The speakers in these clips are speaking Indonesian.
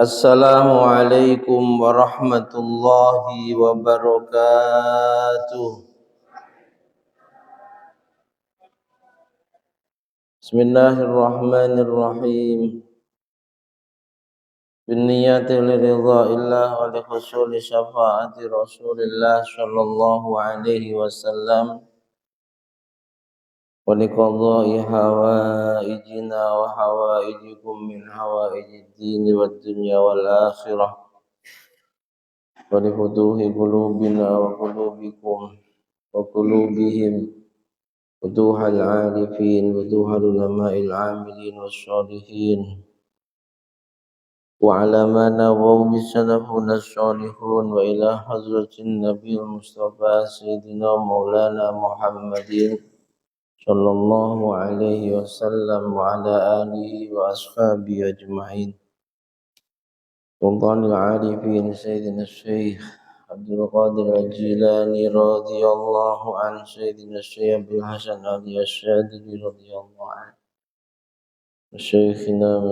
Assalamualaikum warahmatullahi wabarakatuh. Bismillahirrahmanirrahim. Binniyati liridha'illah wa li husuli syafaati Rasulillah sallallahu alaihi wasallam wa li qadha'i hawaijina wa hawaijikum min hawaijid dini wad dunya wal akhirah wa li futuhi qulubina wa qulubikum wa qulubihim futuh al-arifin futuh al-ulama'il amilin wassalihin wa ala ma nawaw bisalafuna as-salihun wa ila hadratin nabiyil mustafa sayyidina maulana muhammadin sallallahu alaihi wasallam wa ala alihi wa ashabihi ajma'in Sultanul Arifin Sayyidina Syekh Abdul Qadir Al-Jilani radhiyallahu an Sayyidina Syekh Abdul Hasan Ali Asyadili radhiyallahu an Masyayikhina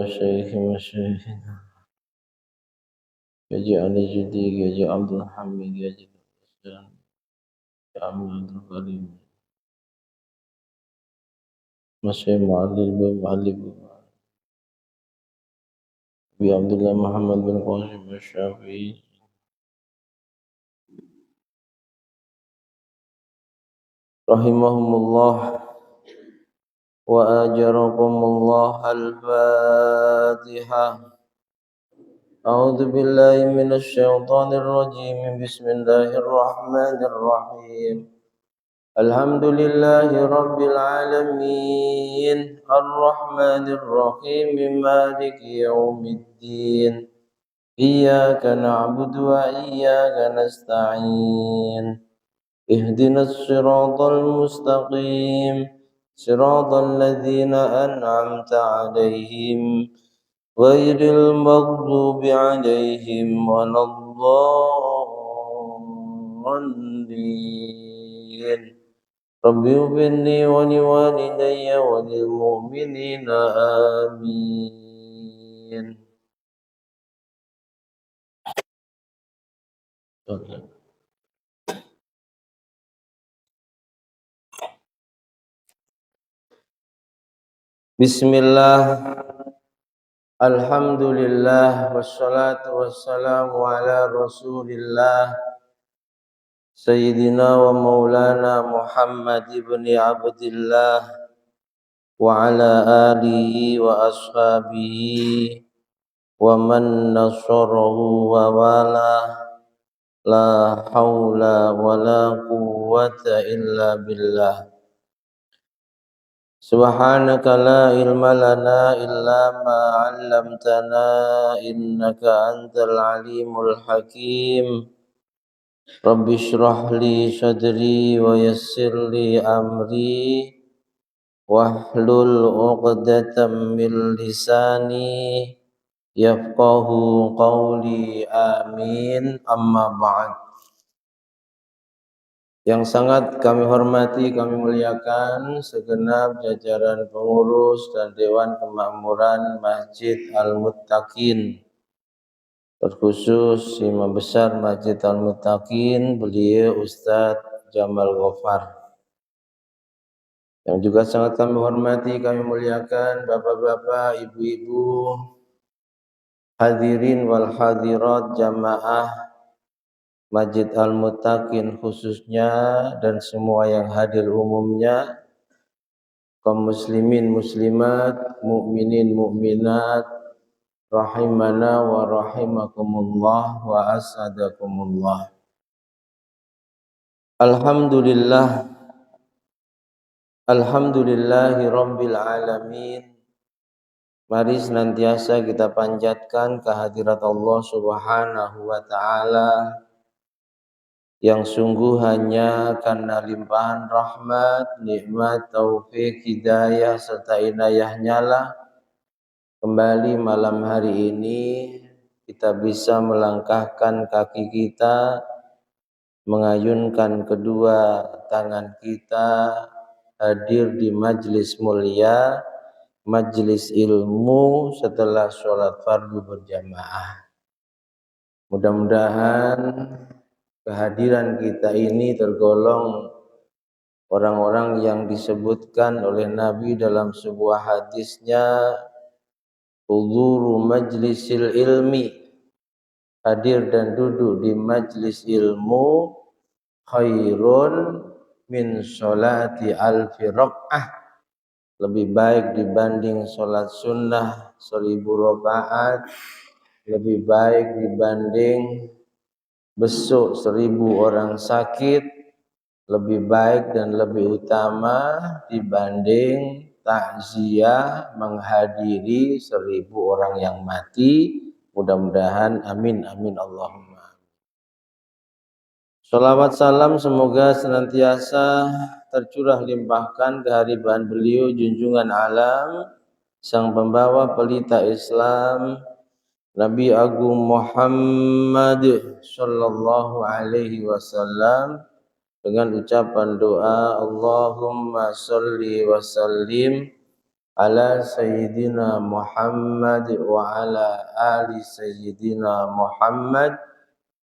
Haji Ali Judi Haji Abdul Hamid Haji Hasan Abdul Karim Masyayikh Mu'allil Bi Abdullah Muhammad bin Qasim Asy-Syafi'i rahimahumullah wa ajarakumullah al-Fatihah. A'udzu billahi minasy syaithanir rajim. Bismillahirrahmanirrahim. Alhamdulillahi rabbil alamin. Arrahmanir rahim. Maliki yaumiddin. Iyyaka na'budu wa iyyaka nasta'in. Ihdinas siratal mustaqim. Siratal ladzina an'amta 'alaihim ghairil maghdubi 'alaihim waladdallin. Rabbi ighfirli wa liwalidayya wa lil mu'minina amin. Bismillah, alhamdulillah, wassalatu wassalamu ala rasulillah Sayyidina wa maulana Muhammad ibni Abdillah wa ala alihi wa ashabihi wa man nasarahu wa wala la hawla wa la quwwata illa billah. Subhanaka la ilma lana illa ma 'allamtana innaka antal alimul hakim. Rabbi shrah li sadri wa yassir li amri wahlul 'uqdatam min lisani yafqahu qawli amin amma ba'd. Yang sangat kami hormati, kami muliakan segenap jajaran pengurus dan Dewan Kemakmuran Masjid Al-Muttaqin, terkhusus Imam Besar Masjid Al-Muttaqin, beliau Ustadz Jamal Ghaffar. Yang juga sangat kami hormati, kami muliakan bapak-bapak, ibu-ibu, hadirin wal hadirat jamaah Masjid Al-Muttaqin khususnya dan semua yang hadir umumnya, kaum muslimin muslimat, mukminin mukminat, rahimana wa rahimakumullah wa asadakumullah. Alhamdulillahi rabbil alamin. Mari senantiasa kita panjatkan kehadirat Allah Subhanahu wa taala yang sungguh hanya karena limpahan rahmat, nikmat, taufik, hidayah serta inayahnya lah kembali malam hari ini kita bisa melangkahkan kaki kita, mengayunkan kedua tangan kita hadir di majlis mulia, majelis ilmu setelah sholat fardu berjamaah. Mudah-mudahan kehadiran kita ini tergolong orang-orang yang disebutkan oleh Nabi dalam sebuah hadisnya, huduru majlisil ilmi, hadir dan duduk di majlis ilmu, khairun min sholati alfi rak'ah, lebih baik dibanding sholat sunnah 1000 rakaat, lebih baik dibanding besuk 1000 orang sakit, lebih baik dan lebih utama dibanding takziah menghadiri 1000 orang yang mati. Mudah-mudahan amin amin Allahumma. Salawat salam semoga senantiasa tercurah limpahkan kehadiran beliau junjungan alam, sang pembawa pelita Islam, Nabi Agung Muhammad sallallahu alaihi wasallam, dengan ucapan doa Allahumma sholli wa sallim ala sayyidina Muhammad wa ala ali sayyidina Muhammad.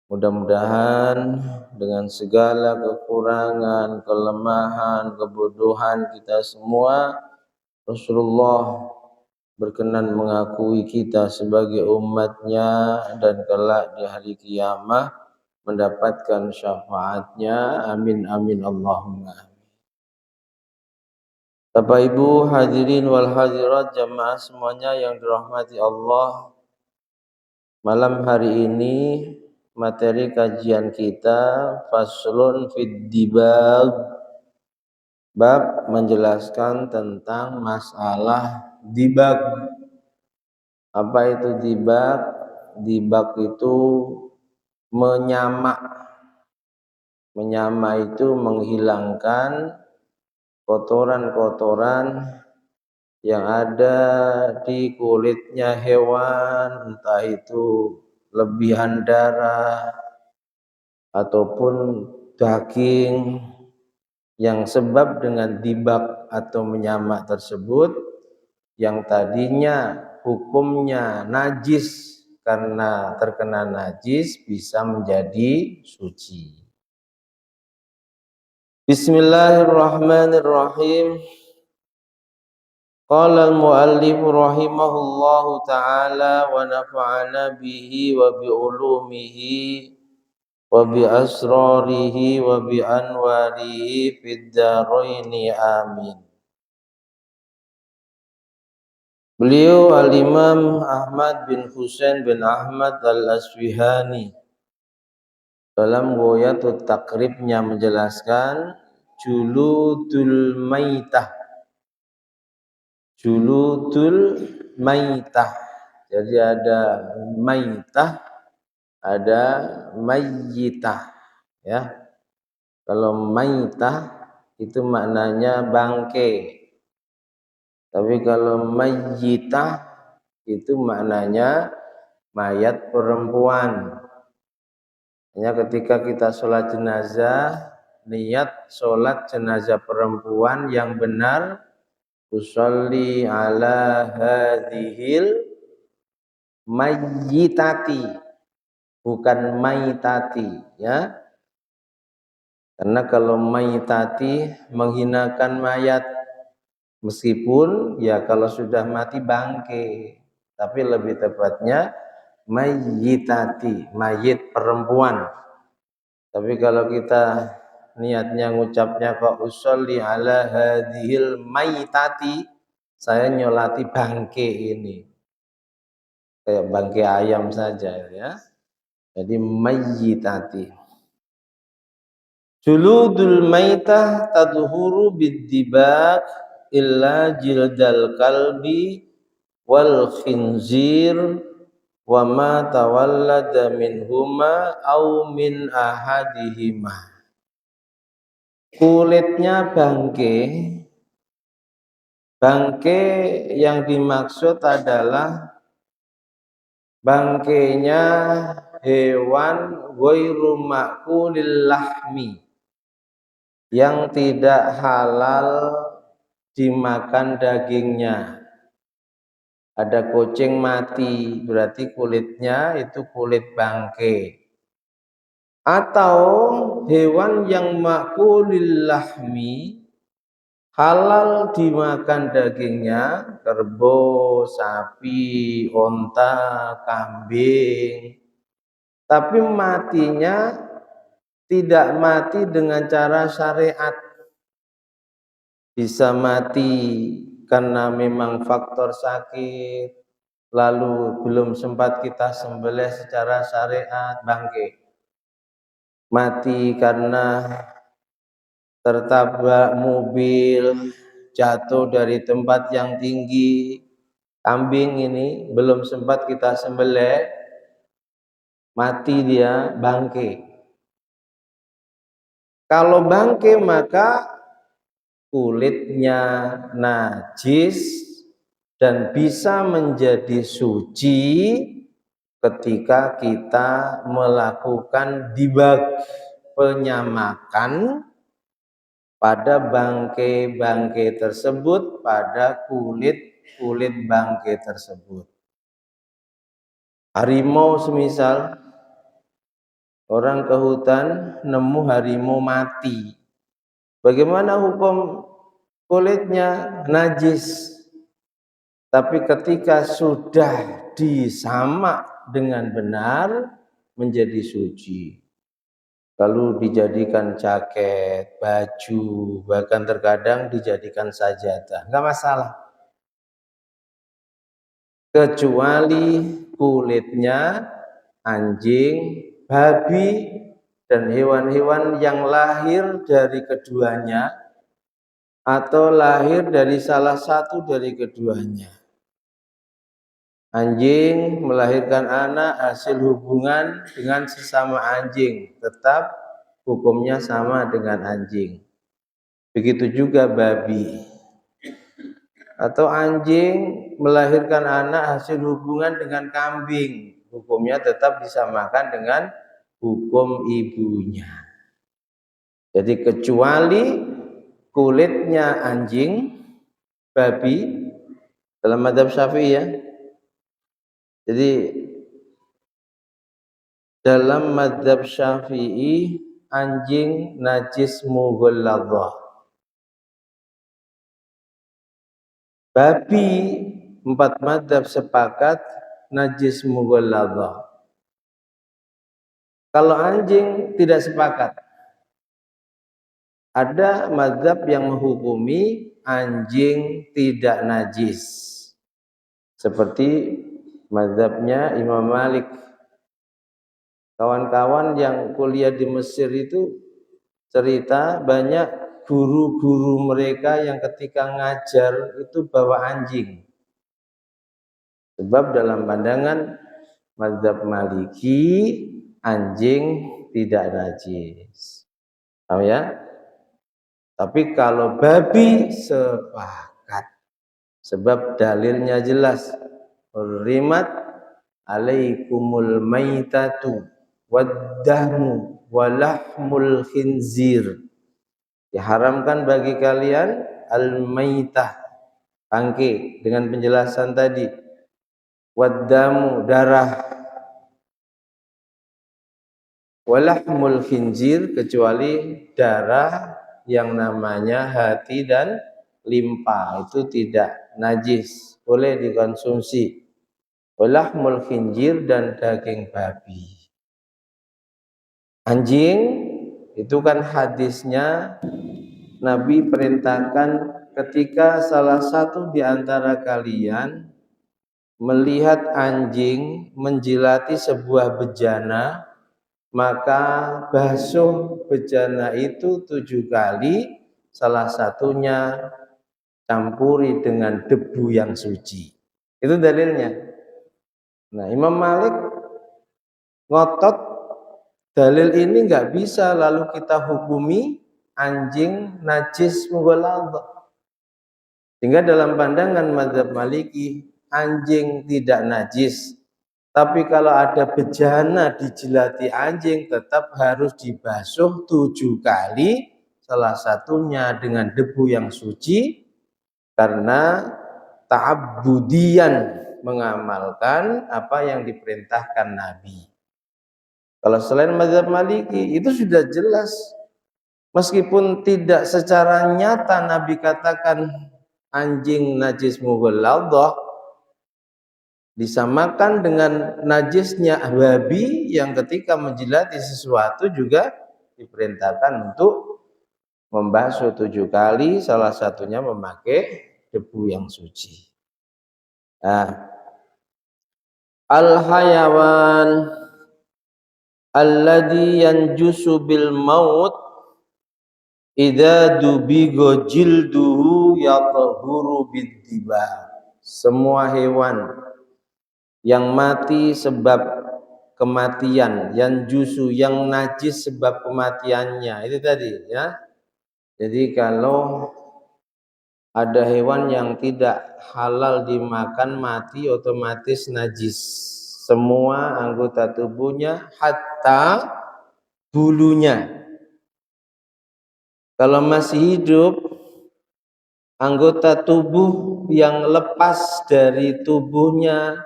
Mudah-mudahan dengan segala kekurangan, kelemahan, kebodohan kita semua, Rasulullah berkenan mengakui kita sebagai umatnya dan kelak di hari kiamat mendapatkan syafaatnya. Amin amin Allahumma. Bapak Ibu hadirin wal hadirat jamaah semuanya yang dirahmati Allah, malam hari ini materi kajian kita faslun fid dibag, bab menjelaskan tentang masalah dibag. Apa itu dibag? Dibag itu menyamak. Menyamak itu menghilangkan kotoran-kotoran yang ada di kulitnya hewan, entah itu lebihan darah ataupun daging, yang sebab dengan dibag atau menyamak tersebut yang tadinya hukumnya najis, karena terkena najis bisa menjadi suci. Bismillahirrahmanirrahim. Qala al-muallif rahimahullahu ta'ala wa nafa'ana bihi wa bi ulumihi wa bi asrarihi wa bi anwarihi fid dharaini amin. Beliau Al-Imam Ahmad bin Husain bin Ahmad Al-Asfihani dalam Ghoyatut Taqribnya menjelaskan juludul maitah. Juludul maitah. Jadi ada maitah, ada mayyitah, ya. Kalau maitah itu maknanya bangke. Tapi kalau mayyitah itu maknanya mayat perempuan. Ya, ketika kita sholat jenazah, niat sholat jenazah perempuan yang benar, usolli ala hadhil mayyitati, bukan maitati, ya. Karena kalau maitati menghinakan mayat, meskipun ya kalau sudah mati bangke, tapi lebih tepatnya mayyitati, mayit perempuan. Tapi kalau kita niatnya ngucapnya kok usolli ala hadhil maitati, saya nyolati bangke ini, kayak bangke ayam saja, ya. Jadi mayyitati. Juludul maitah tadhuru bid-dibak illa jildal kalbi wal khinzir wa ma tawallada minhuma au min ahadihima. Kulitnya bangke. Bangke yang dimaksud adalah bangkainya hewan ghairu ma'kulil lahmi, yang tidak halal dimakan dagingnya. Ada kucing mati, berarti kulitnya itu kulit bangkai. Atau hewan yang makulil lahmi, halal dimakan dagingnya, kerbau, sapi, onta, kambing. Tapi matinya tidak mati dengan cara syariat. Bisa mati karena memang faktor sakit, lalu belum sempat kita sembelih secara syariat, bangkai. Mati karena tertabrak mobil, jatuh dari tempat yang tinggi. Kambing ini belum sempat kita sembelih, mati dia, bangkai. Kalau bangkai maka kulitnya najis dan bisa menjadi suci ketika kita melakukan dibag, penyamakan pada bangkai-bangkai tersebut, pada kulit bangkai tersebut. Harimau semisal, orang ke hutan nemu harimau mati. Bagaimana hukum kulitnya? Najis. Tapi ketika sudah disamak dengan benar menjadi suci. Lalu dijadikan jaket, baju, bahkan terkadang dijadikan sajadah. Enggak masalah. Kecuali kulitnya anjing, babi, dan hewan-hewan yang lahir dari keduanya atau lahir dari salah satu dari keduanya. Anjing melahirkan anak hasil hubungan dengan sesama anjing, tetap hukumnya sama dengan anjing. Begitu juga babi. Atau anjing melahirkan anak hasil hubungan dengan kambing, hukumnya tetap disamakan dengan hukum ibunya. Jadi kecuali kulitnya anjing, babi, dalam mazhab Syafi'i ya. Jadi dalam mazhab Syafi'i anjing najis mughalladhah. Babi 4 mazhab sepakat najis mughalladhah. Kalau anjing tidak sepakat. Ada mazhab yang menghukumi anjing tidak najis. Seperti mazhabnya Imam Malik. Kawan-kawan yang kuliah di Mesir itu cerita banyak guru-guru mereka yang ketika ngajar itu bawa anjing. Sebab dalam pandangan mazhab Maliki anjing tidak najis. Tahu ya? Tapi kalau babi sepakat. Sebab dalilnya jelas. Hurrimat alaikumul maitatu waddahmu walahmul khinzir. Diharamkan bagi kalian al-maitah, bangkai, dengan penjelasan tadi. Waddamu, darah. Walahmul khinzir, kecuali darah yang namanya hati dan limpa, itu tidak najis, boleh dikonsumsi. Walahmul khinzir, dan daging babi. Anjing itu kan hadisnya Nabi perintahkan ketika salah satu di antara kalian melihat anjing menjilati sebuah bejana, maka basuh bejana itu 7 kali, salah satunya campuri dengan debu yang suci. Itu dalilnya. Nah, Imam Malik ngotot dalil ini nggak bisa lalu kita hukumi anjing najis mughalladhah. Sehingga dalam pandangan mazhab Maliki anjing tidak najis. Tapi kalau ada bejana dijilati anjing tetap harus dibasuh 7 kali, salah satunya dengan debu yang suci, karena ta'abbudian, mengamalkan apa yang diperintahkan Nabi. Kalau selain mazhab Maliki itu sudah jelas, meskipun tidak secara nyata Nabi katakan anjing najis mughalladah, disamakan dengan najisnya babi yang ketika menjilati sesuatu juga diperintahkan untuk membasuh 7 kali, salah satunya memakai debu yang suci. Nah, al-hayawan alladhi yanjusu bil maut idza dubigo jilduhu yatahuru biddiba. Semua hewan yang mati sebab kematian, yang jusu, yang najis sebab kematiannya, itu tadi ya. Jadi kalau ada hewan yang tidak halal dimakan mati otomatis najis semua anggota tubuhnya hatta bulunya. Kalau masih hidup, anggota tubuh yang lepas dari tubuhnya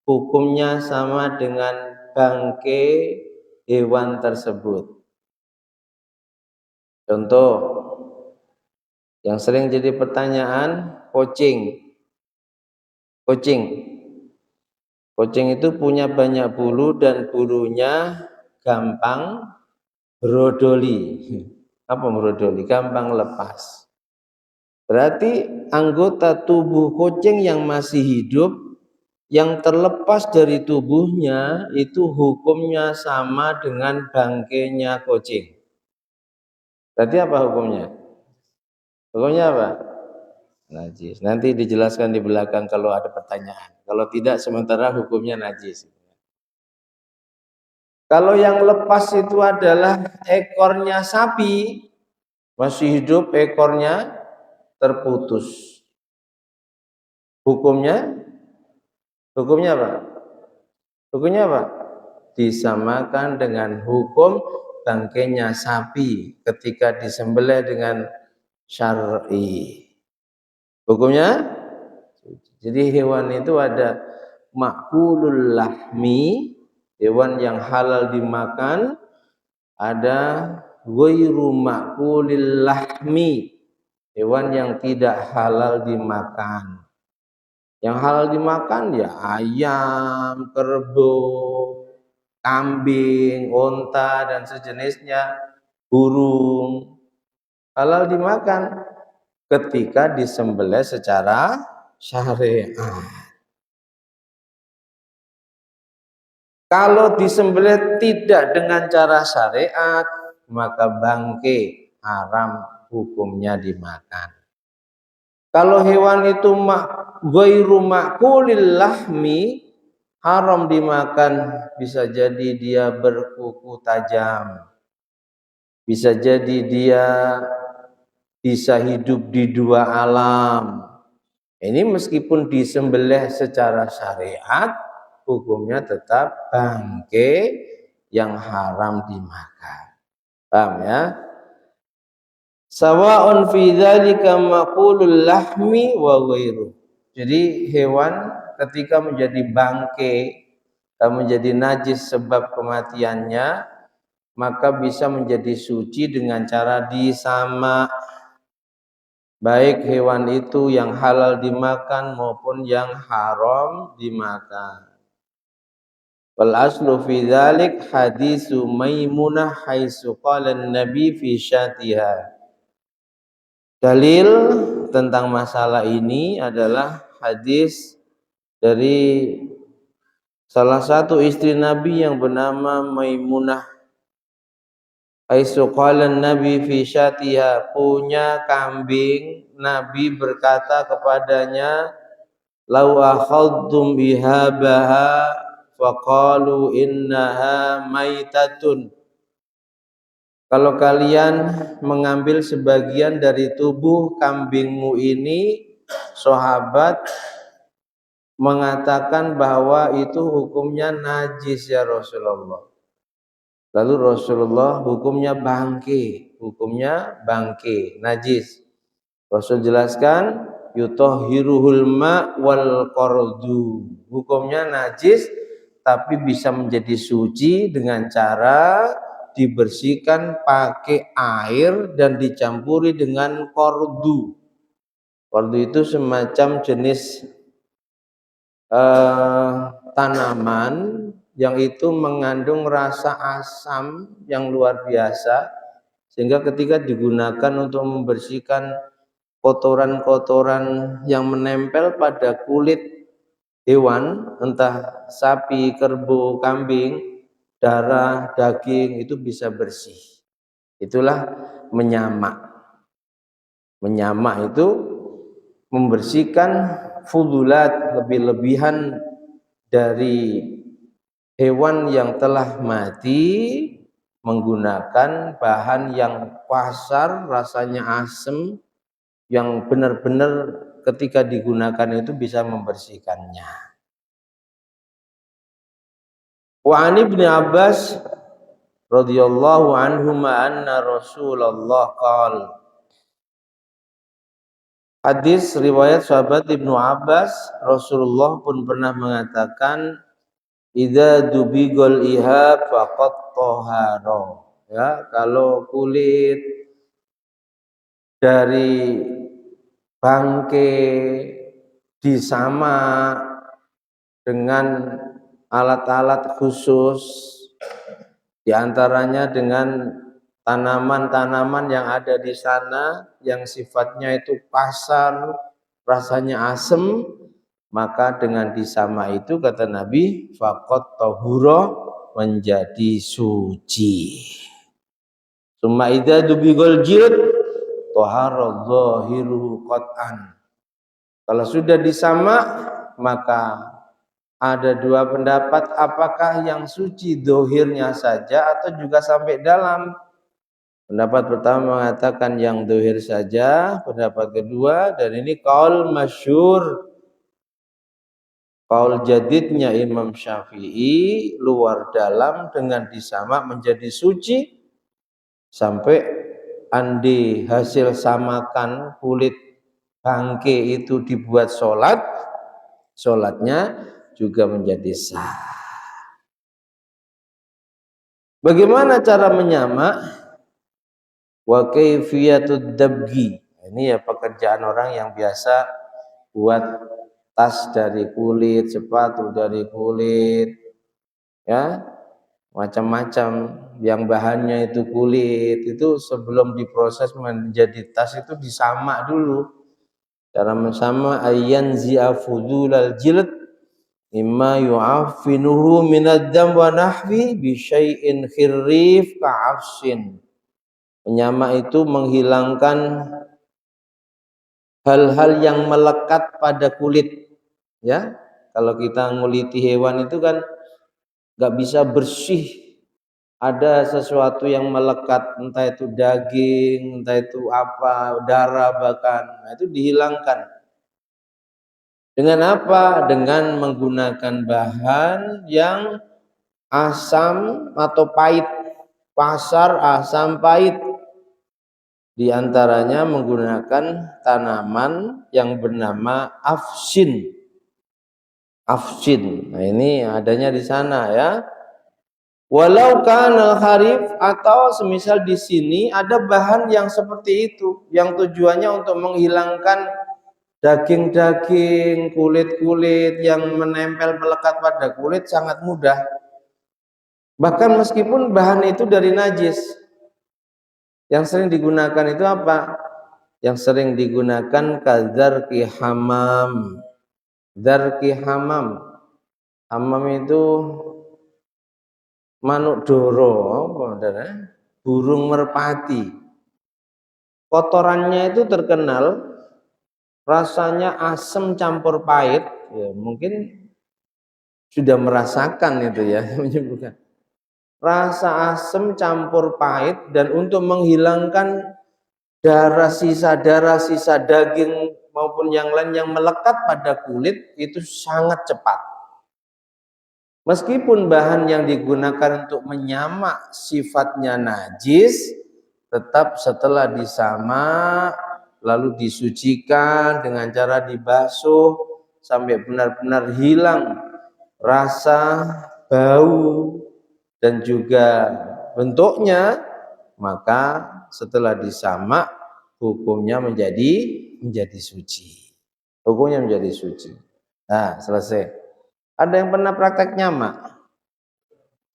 hukumnya sama dengan bangkai hewan tersebut. Contoh yang sering jadi pertanyaan, kucing. Kucing itu punya banyak bulu dan bulunya gampang brodoli. Apa brodoli? Gampang lepas. Berarti anggota tubuh kucing yang masih hidup yang terlepas dari tubuhnya itu hukumnya sama dengan bangkainya kucing. Berarti apa hukumnya? Hukumnya apa? Najis. Nanti dijelaskan di belakang kalau ada pertanyaan. Kalau tidak sementara hukumnya najis. Kalau yang lepas itu adalah ekornya sapi, masih hidup ekornya terputus. Hukumnya apa? Hukumnya apa? Disamakan dengan hukum bangkainya sapi ketika disembelih dengan syar'i. Hukumnya, jadi hewan itu ada makulul lahmi, hewan yang halal dimakan, ada ghairu makulil lahmi, hewan yang tidak halal dimakan. Yang halal dimakan ya ayam, kerbau, kambing, unta dan sejenisnya, burung. Halal dimakan ketika disembelih secara syariat. Kalau disembelih tidak dengan cara syariat, maka bangkai haram hukumnya dimakan. Kalau hewan itu ghairu makulil lahmi, haram dimakan, bisa jadi dia berkuku tajam, bisa jadi dia bisa hidup di dua alam. Ini meskipun disembelih secara syariat, hukumnya tetap bangkai yang haram dimakan. Paham ya? Sawa'un fi dzalika maqulul lahmi wa ghairu. Jadi hewan ketika menjadi bangkai dan menjadi najis sebab kematiannya, maka bisa menjadi suci dengan cara disama, baik hewan itu yang halal dimakan maupun yang haram dimakan. Wal aslu fi dzalik hadisu Maimunah haitsu qala an-nabi fi syatiha. Dalil tentang masalah ini adalah hadis dari salah satu istri Nabi yang bernama Maimunah. Haitsu qala an-nabi fi syatiha, punya kambing, Nabi berkata kepadanya, lau akhadtum bihabaha faqalu innaha maitatun. Kalau kalian mengambil sebagian dari tubuh kambingmu ini, sahabat mengatakan bahwa itu hukumnya najis ya Rasulullah. Lalu Rasulullah hukumnya bangkai, najis. Rasul jelaskan, yutahhiruhul ma wal qardu. Hukumnya najis tapi bisa menjadi suci dengan cara dibersihkan pakai air dan dicampuri dengan qardu. Qardu itu semacam jenis tanaman yang itu mengandung rasa asam yang luar biasa, sehingga ketika digunakan untuk membersihkan kotoran-kotoran yang menempel pada kulit hewan, entah sapi, kerbau, kambing, darah, daging, itu bisa bersih. Itulah menyamak. Menyamak itu membersihkan fudulat, lebih-lebihan dari hewan yang telah mati menggunakan bahan yang kasar, rasanya asam, yang benar-benar ketika digunakan itu bisa membersihkannya. Wa an Ibnu Abbas radhiyallahu anhuma anna Rasulullah qala. Hadis riwayat sahabat Ibnu Abbas, Rasulullah pun pernah mengatakan, idza dubigol ihab faqad tahara. Ya, kalau kulit dari bangke disamak dengan alat-alat khusus, diantaranya dengan tanaman-tanaman yang ada di sana yang sifatnya itu kasar, rasanya asam, maka dengan disama itu kata Nabi faqad tahura, menjadi suci. Summa idza dubigol jild tahara zahiruhu qat'an. Kalau sudah disama, maka ada dua pendapat, apakah yang suci dohirnya saja atau juga sampai dalam. Pendapat pertama mengatakan yang dohir saja, pendapat kedua, dan ini qaul masyhur, qaul jadidnya Imam Syafi'i, luar dalam dengan disamak menjadi suci, sampai andi hasil samakan kulit bangke itu dibuat sholatnya juga menjadi sah. Bagaimana cara menyamak? Wa kaifiyatud dabgi. Ini ya pekerjaan orang yang biasa buat tas dari kulit, sepatu dari kulit, ya macam-macam yang bahannya itu kulit, itu sebelum diproses menjadi tas itu disamak dulu. Cara mensamak ayyan zi'afudulal jilid mimma yu'affinuhu minad-dam wa nahwi bi syai'in khirrif ka'afsin. Menyamak itu menghilangkan hal-hal yang melekat pada kulit, ya. Kalau kita nguliti hewan itu kan nggak bisa bersih, ada sesuatu yang melekat, entah itu daging, entah itu apa, darah bahkan, nah, itu dihilangkan. Dengan apa? Dengan menggunakan bahan yang asam atau pahit, kasar, asam, pahit. Di antaranya menggunakan tanaman yang bernama afsin. Afsin. Nah, ini adanya di sana ya. Walau kanal harif, atau semisal di sini ada bahan yang seperti itu yang tujuannya untuk menghilangkan daging-daging, kulit-kulit yang menempel melekat pada kulit, sangat mudah. Bahkan meskipun bahan itu dari najis. Yang sering digunakan itu apa? Yang sering digunakan kadzarki hamam. Dzarki hamam. Hamam itu manuk doro, burung merpati. Kotorannya itu terkenal rasanya asam campur pahit, ya, mungkin sudah merasakan itu ya, menyebutkan rasa asam campur pahit, dan untuk menghilangkan sisa daging maupun yang lain yang melekat pada kulit itu sangat cepat. Meskipun bahan yang digunakan untuk menyamak sifatnya najis, tetap setelah disamak lalu disucikan dengan cara dibasuh sampai benar-benar hilang rasa, bau, dan juga bentuknya, maka setelah disamak hukumnya menjadi suci. Hukumnya menjadi suci. Nah, selesai. Ada yang pernah praktek nyamak?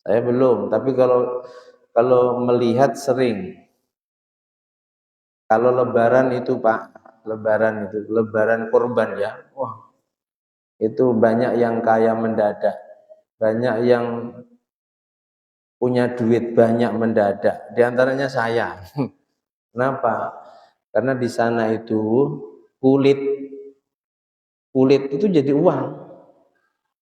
Saya belum, tapi kalau melihat sering. Kalau lebaran itu Pak, lebaran kurban ya. Wah, itu banyak yang kaya mendadak. Banyak yang punya duit banyak mendadak. Di antaranya saya. Kenapa? Karena di sana itu kulit itu jadi uang.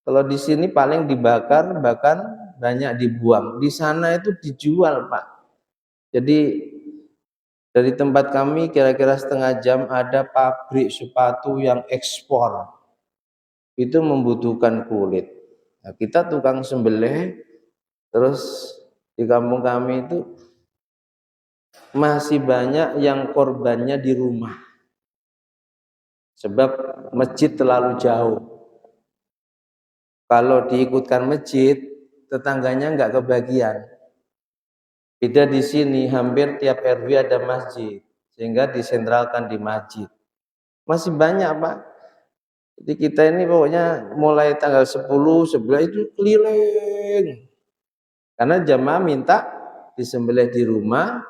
Kalau di sini paling dibakar, bahkan banyak dibuang. Di sana itu dijual, Pak. Jadi dari tempat kami kira-kira setengah jam ada pabrik sepatu yang ekspor. Itu membutuhkan kulit. Nah, kita tukang sembelih, terus di kampung kami itu masih banyak yang korbannya di rumah. Sebab masjid terlalu jauh. Kalau diikutkan masjid, tetangganya nggak kebagian. Beda di sini, hampir tiap RW ada masjid, sehingga disentralkan di masjid. Masih banyak, Pak. Jadi kita ini pokoknya mulai tanggal 10, 11 itu keliling. Karena jamaah minta disembelih di rumah,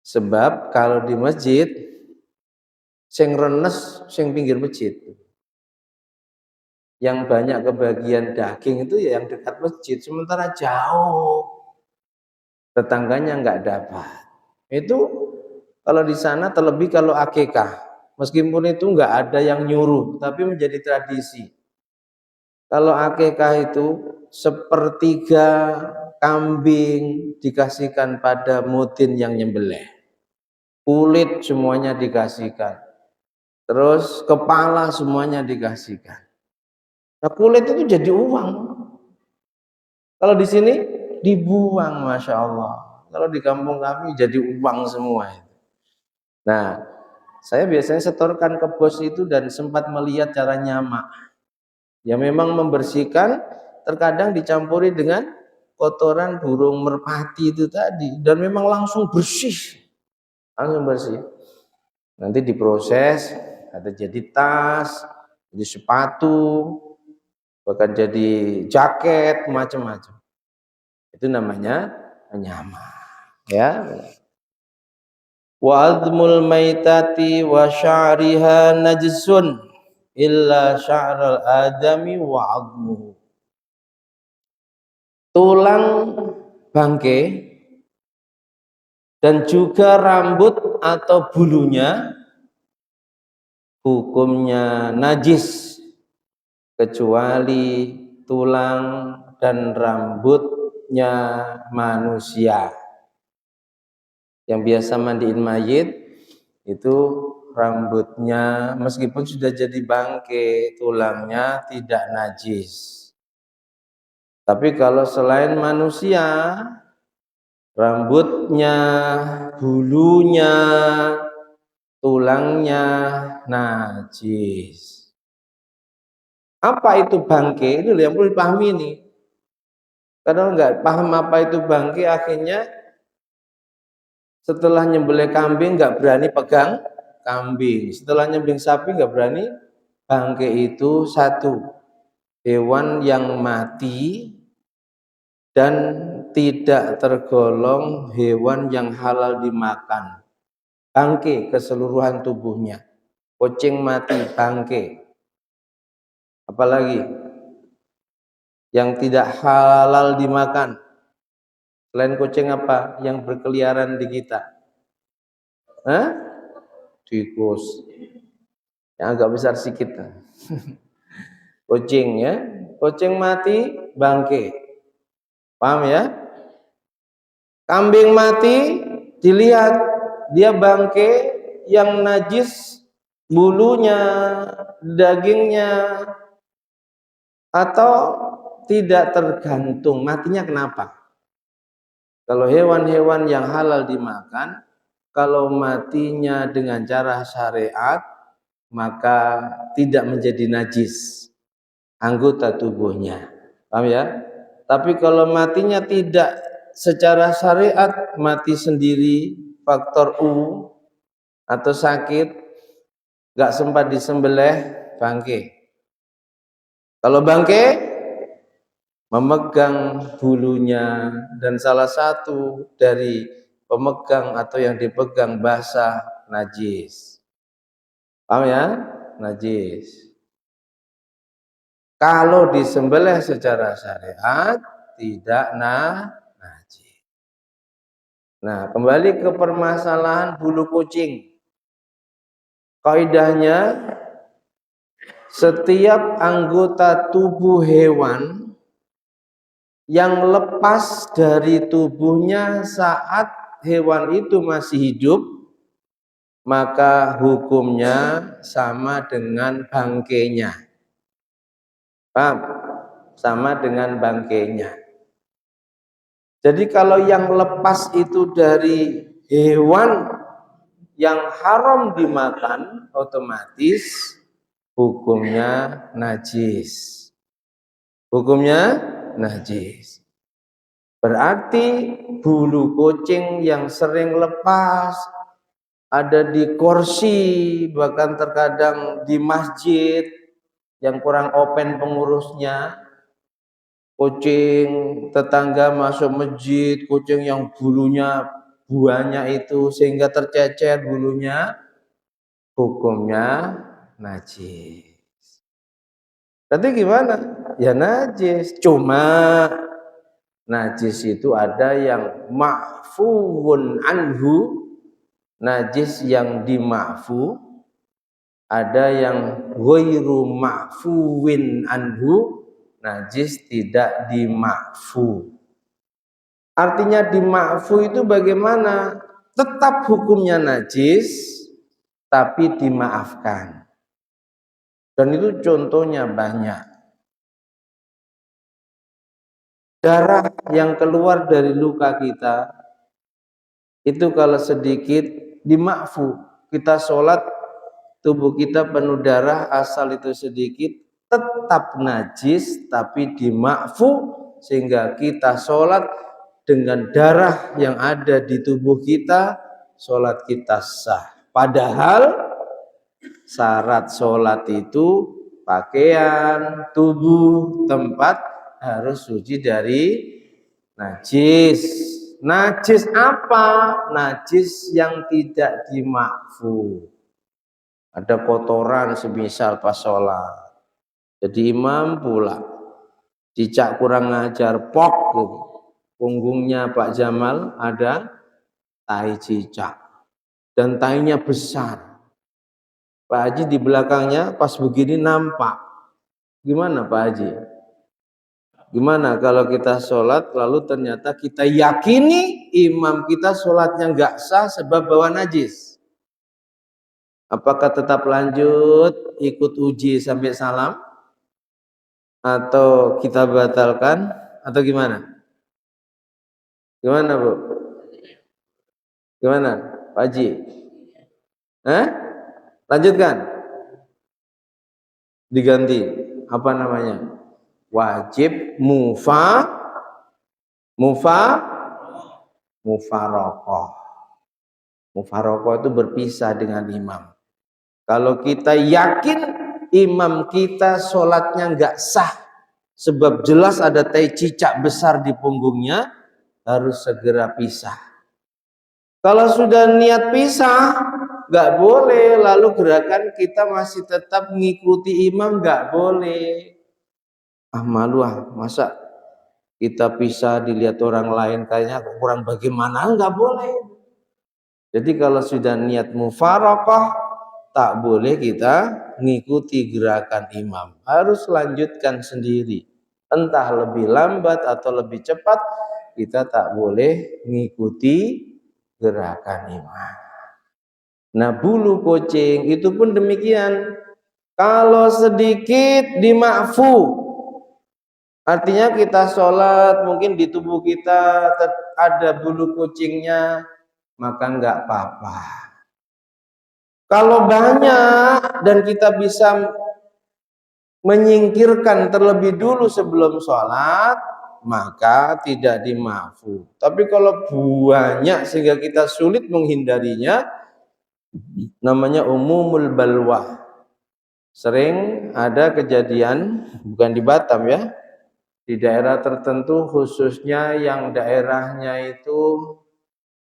sebab kalau di masjid, sing renes, sing pinggir masjid. Yang banyak kebagian daging itu ya yang dekat masjid, sementara jauh tetangganya nggak dapat. Itu kalau di sana, terlebih kalau akikah, meskipun itu nggak ada yang nyuruh, tapi menjadi tradisi. Kalau akikah itu sepertiga kambing dikasihkan pada mutin yang nyembelih, kulit semuanya dikasihkan, terus kepala semuanya dikasihkan. Nah, kulit itu jadi uang. Kalau di sini dibuang, masya Allah. Kalau di kampung kami jadi uang semua. Nah, saya biasanya setorkan ke bos itu dan sempat melihat cara nyamak. Ya memang membersihkan, terkadang dicampuri dengan kotoran burung merpati itu tadi, dan memang langsung bersih, langsung bersih. Nanti diproses, ada jadi tas, jadi sepatu, bahkan jadi jaket, macam-macam. Itu namanya nyamak, ya. Wa admul maitati wa sya'riha najsun illa sya'ral adami wa admuhu. Tulang bangke dan juga rambut atau bulunya hukumnya najis kecuali tulang dan rambutnya manusia. Yang biasa mandiin mayit itu rambutnya meskipun sudah jadi bangke, tulangnya tidak najis. Tapi kalau selain manusia, rambutnya, bulunya, tulangnya najis. Apa itu bangke? Ini yang perlu dipahami nih. Kadang nggak paham apa itu bangke, akhirnya setelah nyembelih kambing nggak berani pegang kambing. Setelah nyembelih sapi nggak berani. Bangke itu satu hewan yang mati dan tidak tergolong hewan yang halal dimakan. Bangke keseluruhan tubuhnya. Kucing mati bangke. Apalagi yang tidak halal dimakan. Selain kucing apa yang berkeliaran di kita? Hah? Tikus. Yang agak besar sedikit. Kucing ya. Kucing mati bangke. Paham ya? Kambing mati dilihat dia bangke yang najis bulunya, dagingnya, atau tidak tergantung matinya kenapa. Kalau hewan-hewan yang halal dimakan kalau matinya dengan cara syariat maka tidak menjadi najis anggota tubuhnya. Paham ya? Tapi kalau matinya tidak secara syariat, mati sendiri, faktor U atau sakit, nggak sempat disembelih, bangke. Kalau bangke, memegang bulunya dan salah satu dari pemegang atau yang dipegang basah, najis. Paham ya? Najis. Kalau disembelih secara syariat tidak najis. Nah, kembali ke permasalahan bulu kucing. Kaidahnya setiap anggota tubuh hewan yang lepas dari tubuhnya saat hewan itu masih hidup, maka hukumnya sama dengan bangkainya. Paham? Sama dengan bangkainya. Jadi kalau yang lepas itu dari hewan yang haram dimakan, otomatis hukumnya najis. Hukumnya najis. Berarti bulu kucing yang sering lepas ada di kursi, bahkan terkadang di masjid yang kurang open pengurusnya, kucing tetangga masuk masjid, kucing yang bulunya banyak itu sehingga tercecer bulunya, hukumnya najis. Nanti gimana? Ya najis. Cuma najis itu ada yang ma'fuun anhu, najis yang dima'fu, ada yang ghairu ma'fuwin anhu, najis tidak dima'fu. Artinya dima'fu itu bagaimana? Tetap hukumnya najis, tapi dimaafkan. Dan itu contohnya banyak. Darah yang keluar dari luka kita, itu kalau sedikit dima'fu. Kita sholat, tubuh kita penuh darah, asal itu sedikit, tetap najis, tapi dima'fu, sehingga kita sholat dengan darah yang ada di tubuh kita, sholat kita sah. Padahal syarat sholat itu pakaian, tubuh, tempat harus suci dari najis. Najis apa? Najis yang tidak dima'fu. Ada kotoran semisal pas sholat. Jadi imam pula cicak kurang ngajar, pok gitu. Punggungnya Pak Jamal ada tai cicak dan tainya besar. Pak Haji di belakangnya pas begini nampak. Gimana Pak Haji? Gimana kalau kita sholat lalu ternyata kita yakini imam kita sholatnya nggak sah sebab bawa najis? Apakah tetap lanjut ikut uji sampai salam? Atau kita batalkan? Atau gimana? Gimana Bu? Gimana Pak Haji? Lanjutkan. Diganti. Apa namanya? Wajib mufarokoh. Mufarokoh itu berpisah dengan imam. Kalau kita yakin imam kita sholatnya nggak sah, sebab jelas ada tai cicak besar di punggungnya, harus segera pisah. Kalau sudah niat pisah, nggak boleh, lalu gerakan kita masih tetap mengikuti imam, nggak boleh. Malu masa kita pisah dilihat orang lain kayaknya kurang bagaimana, nggak boleh. Jadi kalau sudah niat mufarokoh, tak boleh kita mengikuti gerakan imam, harus lanjutkan sendiri. Entah lebih lambat atau lebih cepat, kita tak boleh mengikuti gerakan imam. Nah, bulu kucing itu pun demikian. Kalau sedikit dima'fu, artinya kita sholat mungkin di tubuh kita ada bulu kucingnya, maka enggak apa-apa. Kalau banyak dan kita bisa menyingkirkan terlebih dulu sebelum sholat, maka tidak dimaafu. Tapi kalau banyak sehingga kita sulit menghindarinya, namanya umumul balwa. Sering ada kejadian, bukan di Batam ya, di daerah tertentu khususnya yang daerahnya itu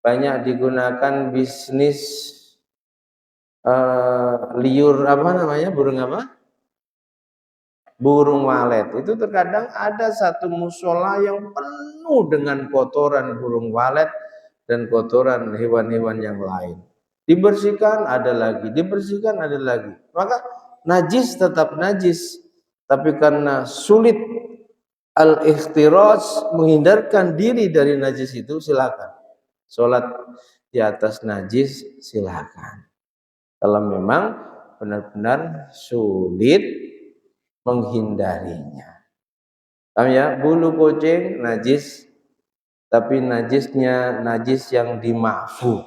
banyak digunakan bisnis liur apa namanya, burung apa? Burung walet. Itu terkadang ada satu musola yang penuh dengan kotoran burung walet dan kotoran hewan-hewan yang lain. Dibersihkan ada lagi, dibersihkan ada lagi. Maka najis tetap najis, tapi karena sulit al-ikhtiraz, menghindarkan diri dari najis itu, silakan. Sholat di atas najis silakan. Kalau memang benar-benar sulit menghindarinya. Paham ya? Bulu kucing najis, tapi najisnya najis yang dimaafu.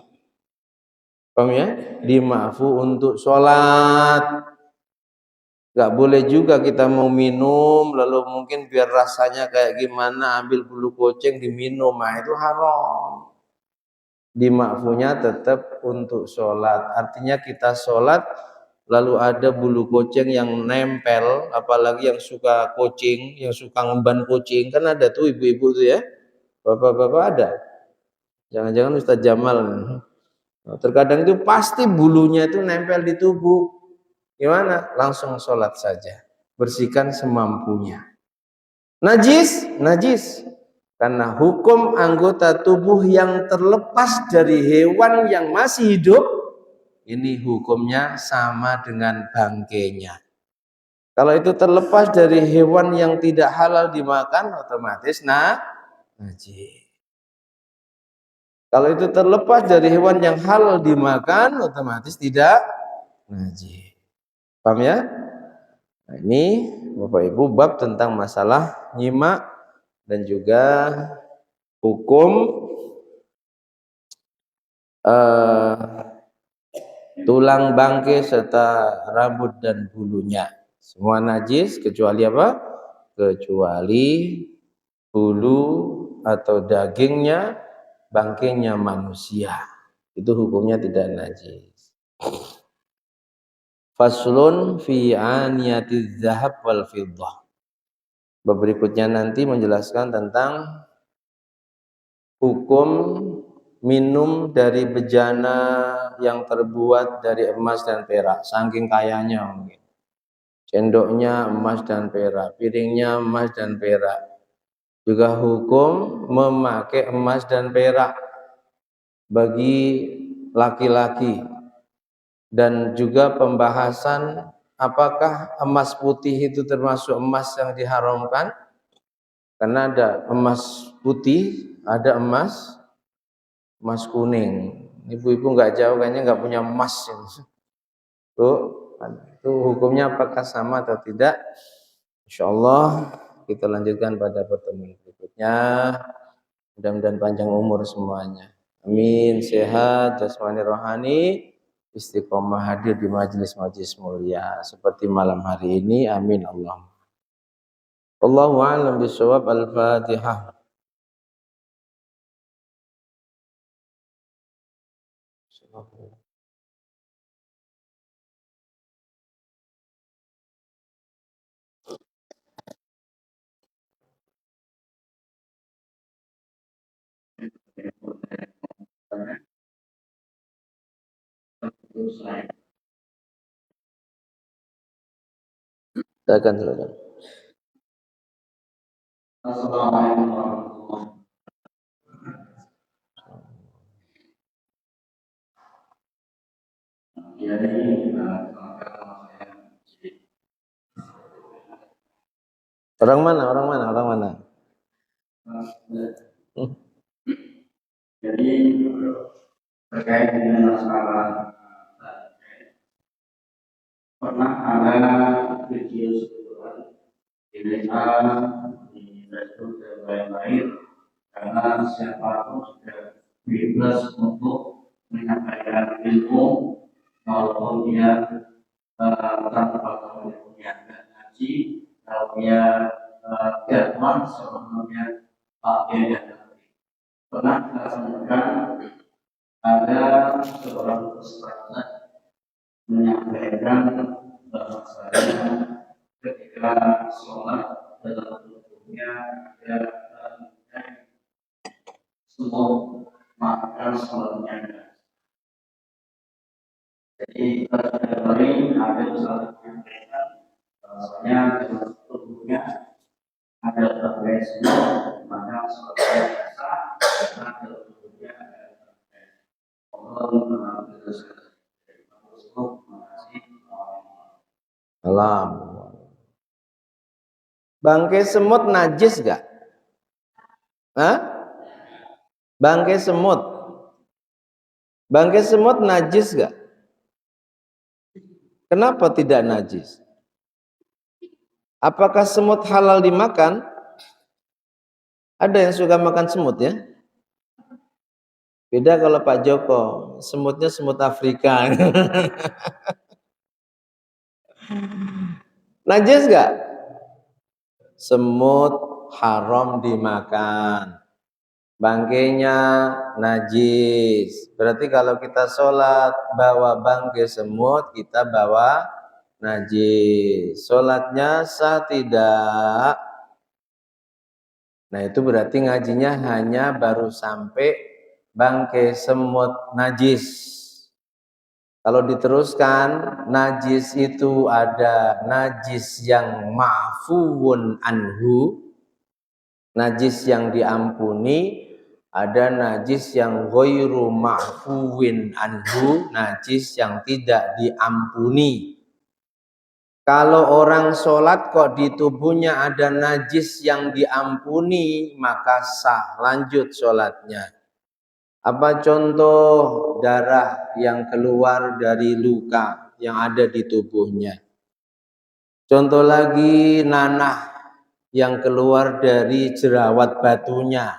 Paham ya? Dimaafu untuk sholat. Gak boleh juga kita mau minum, lalu mungkin biar rasanya kayak gimana, ambil bulu kucing diminum, nah itu haram. Dimaafunya tetap untuk sholat. Artinya kita sholat, lalu ada bulu kucing yang nempel, apalagi yang suka kucing, yang suka ngemban kucing, kan ada tuh ibu-ibu tuh ya, bapak-bapak ada. Jangan-jangan Ustaz Jamal. Terkadang itu pasti bulunya itu nempel di tubuh. Gimana? Langsung sholat saja. Bersihkan semampunya. Najis, najis. Karena hukum anggota tubuh yang terlepas dari hewan yang masih hidup, ini hukumnya sama dengan bangkainya. Kalau itu terlepas dari hewan yang tidak halal dimakan, otomatis najis. Kalau itu terlepas dari hewan yang halal dimakan, otomatis tidak najis. Paham ya? Nah, ini Bapak Ibu bab tentang masalah nyimak dan juga hukum tulang bangkai serta rambut dan bulunya. Semua najis kecuali apa? Kecuali bulu atau dagingnya, bangkainya manusia. Itu hukumnya tidak najis. Faslun fi aniyatiz zahab wal fiddah. Berikutnya nanti menjelaskan tentang hukum minum dari bejana yang terbuat dari emas dan perak. Saking kayanya mungkin. Sendoknya emas dan perak, piringnya emas dan perak. Juga hukum memakai emas dan perak bagi laki-laki. Dan juga pembahasan apakah emas putih itu termasuk emas yang diharamkan? Karena ada emas putih, ada emas kuning. Ibu-ibu nggak jauh kayaknya nggak punya emas. Itu hukumnya apakah sama atau tidak? Insyaallah kita lanjutkan pada pertemuan berikutnya. Mudah-mudahan panjang umur semuanya. Amin. Sehat jasmani rohani, istiqomah hadir di majelis-majelis mulia seperti malam hari ini. Amin Allah. Wallahu a'lam bishawab. Al-Fatihah. Silakan. Assalamualaikum warahmatullahi wabarakatuh. Orang mana? Jadi terkait dengan masalah pernah ada video sebutan di WA, di Facebook dan lain-lain, karena siapapun sudah bebas untuk menyampaikan ilmu walaupun dia tanpa punya ngaji, kalau dia Jerman sebelumnya dia dan pernah kita sampaikan ada seorang ustaz menyampaikan bahwasanya ketika sholat dalam tubuhnya ada semua maka sholatnya. Jadi kemarin ada salah menyampaikan bahwasanya dalam tubuhnya ada berbagai semua maka sholatnya biasa karena dalam tubuhnya ada berbagai. Alam. Bangkai semut najis gak? Hah? Bangkai semut. Bangkai semut najis gak? Kenapa tidak najis? Apakah semut halal dimakan? Ada yang suka makan semut ya? Beda kalau Pak Joko, semutnya semut Afrika. Najis gak? Semut haram dimakan. Bangkainya najis. Berarti kalau kita sholat bawa bangkai semut, kita bawa najis. Sholatnya sah tidak? Nah itu berarti ngajinya hanya baru sampai bangkai semut najis. Kalau diteruskan, najis itu ada najis yang ma'fuun anhu, najis yang diampuni, ada najis yang ghairu ma'fuwin anhu, najis yang tidak diampuni. Kalau orang sholat kok di tubuhnya ada najis yang diampuni, maka sah, lanjut sholatnya. Apa contoh darah yang keluar dari luka yang ada di tubuhnya? Contoh lagi nanah yang keluar dari jerawat batunya.